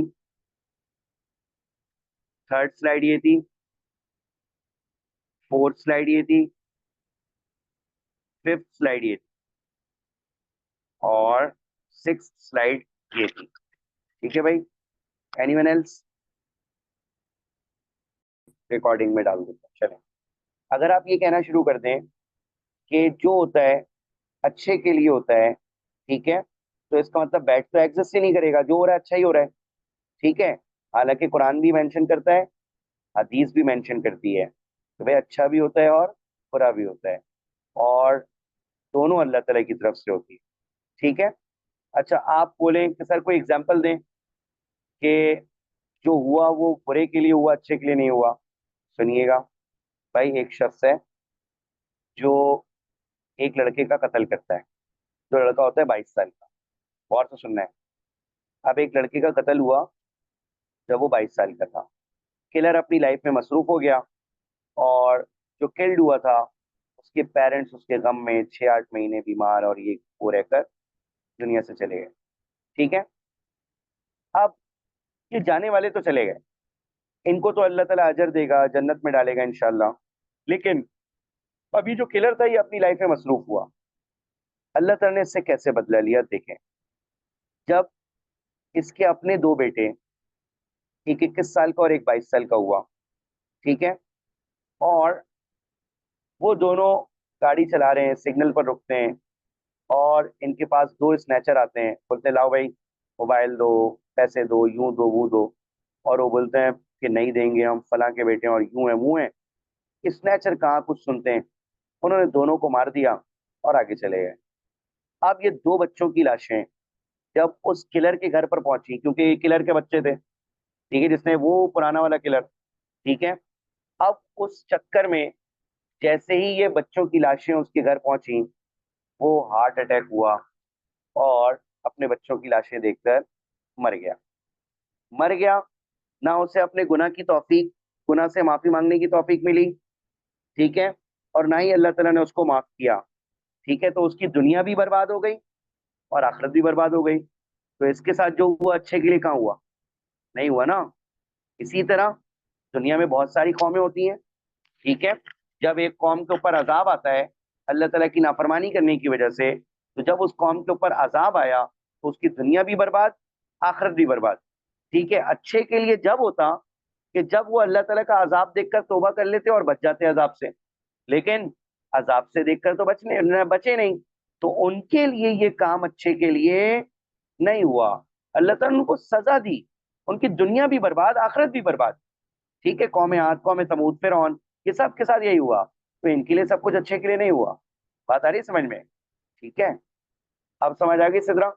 تھرڈ سلائیڈ یہ تھی, فورتھ سلائیڈ یہ تھی, ففتھ سلائیڈ یہ تھی, اور سکس سلائیڈ یہ تھی. ٹھیک ہے بھائی, اینی ون ایلس؟ ریکارڈنگ میں ڈال دیتا ہوں. چلیں, اگر آپ یہ کہنا شروع کر دیں کہ جو ہوتا ہے اچھے کے لیے ہوتا ہے, ٹھیک ہے, تو اس کا مطلب بیڈ تو ایگزسٹ ہی نہیں کرے گا, جو ہو رہا ہے اچھا ہی ہو رہا ہے. ٹھیک ہے, حالانکہ قرآن بھی مینشن کرتا ہے, حدیث بھی مینشن کرتی ہے کہ بھائی اچھا بھی ہوتا ہے اور برا بھی ہوتا ہے, اور دونوں اللہ تعالیٰ کی طرف سے ہوتی ہے. ٹھیک ہے. اچھا آپ بولیں کہ سر کوئی ایگزامپل دیں کہ جو ہوا وہ برے کے لیے ہوا, اچھے کے لیے نہیں ہوا. سنیے گا بھائی, ایک شخص ہے جو ایک لڑکے کا قتل کرتا ہے. جو لڑکا ہوتا ہے 22 سال کا. غور سے سننا ہے. اب ایک لڑکے کا قتل ہوا جب وہ 22 سال کا تھا. کلر اپنی لائف میں مصروف ہو گیا, اور جو کلڈ ہوا تھا اس کے پیرنٹس اس کے غم میں 6-8 مہینے بیمار, اور یہ وہ رہ کر دنیا سے چلے گئے. ٹھیک ہے. اب یہ جانے والے تو چلے گئے, ان کو تو اللہ تعالیٰ اجر دے گا, جنت میں ڈالے گا انشاءاللہ. لیکن ابھی جو کلر تھا یہ اپنی لائف میں مصروف ہوا. اللہ تعالیٰ نے اس سے کیسے بدلہ لیا دیکھیں. جب اس کے اپنے 2 بیٹے, ایک 21 سال کا اور ایک 22 سال کا ہوا. ٹھیک ہے. اور وہ دونوں گاڑی چلا رہے ہیں, سگنل پر رکتے ہیں, اور ان کے پاس 2 اسنیچر آتے ہیں, بولتے ہیں لاؤ بھائی موبائل دو, پیسے دو, یوں دو وہ دو. اور وہ بولتے ہیں کہ نہیں دیں گے, ہم فلاں کے بیٹے ہیں اور یوں ہیں وہ ہیں. اسنیچر کہاں کچھ سنتے ہیں, انہوں نے دونوں کو مار دیا اور آگے چلے گئے. اب یہ 2 بچوں کی لاشیں جب اس کلر کے گھر پر پہنچی, کیونکہ یہ کلر کے بچے تھے, ٹھیک ہے, جس نے وہ پرانا والا کلر. ٹھیک ہے. اب اس چکر میں جیسے ہی یہ بچوں کی لاشیں اس کے گھر پہنچی, وہ ہارٹ اٹیک ہوا اور اپنے بچوں کی لاشیں دیکھ کر مر گیا. مر گیا. نہ اسے اپنے گناہ کی توفیق, گناہ سے معافی مانگنے کی توفیق ملی. ٹھیک ہے. اور نہ ہی اللہ تعالیٰ نے اس کو معاف کیا. ٹھیک ہے. تو اس کی دنیا بھی برباد ہو گئی اور آخرت بھی برباد ہو گئی. تو اس کے ساتھ جو ہوا اچھے کے لیے کہاں ہوا, نہیں ہوا نا. اسی طرح دنیا میں بہت ساری قومیں ہوتی ہیں. ٹھیک ہے. جب ایک قوم کے اوپر عذاب آتا ہے اللہ تعالیٰ کی نافرمانی کرنے کی وجہ سے, تو جب اس قوم کے اوپر عذاب آیا تو اس کی دنیا بھی برباد, آخرت بھی برباد. ٹھیک ہے. اچھے کے لیے جب ہوتا کہ جب وہ اللہ تعالیٰ کا عذاب دیکھ کر توبہ کر لیتے اور بچ جاتے عذاب سے, لیکن عذاب سے دیکھ کر تو بچے نہیں. تو ان کے لیے یہ کام اچھے کے لیے نہیں ہوا. اللہ تعالیٰ نے ان کو سزا دی, ان کی دنیا بھی برباد, آخرت بھی برباد. ٹھیک ہے. قوم عاد, قوم ثمود, فرعون, یہ سب کے ساتھ یہی ہوا. تو ان کے لیے سب کچھ اچھے کے لیے نہیں ہوا. بات آ رہی ہے سمجھ میں؟ ٹھیک ہے. اب سمجھ آ گئی سدرا؟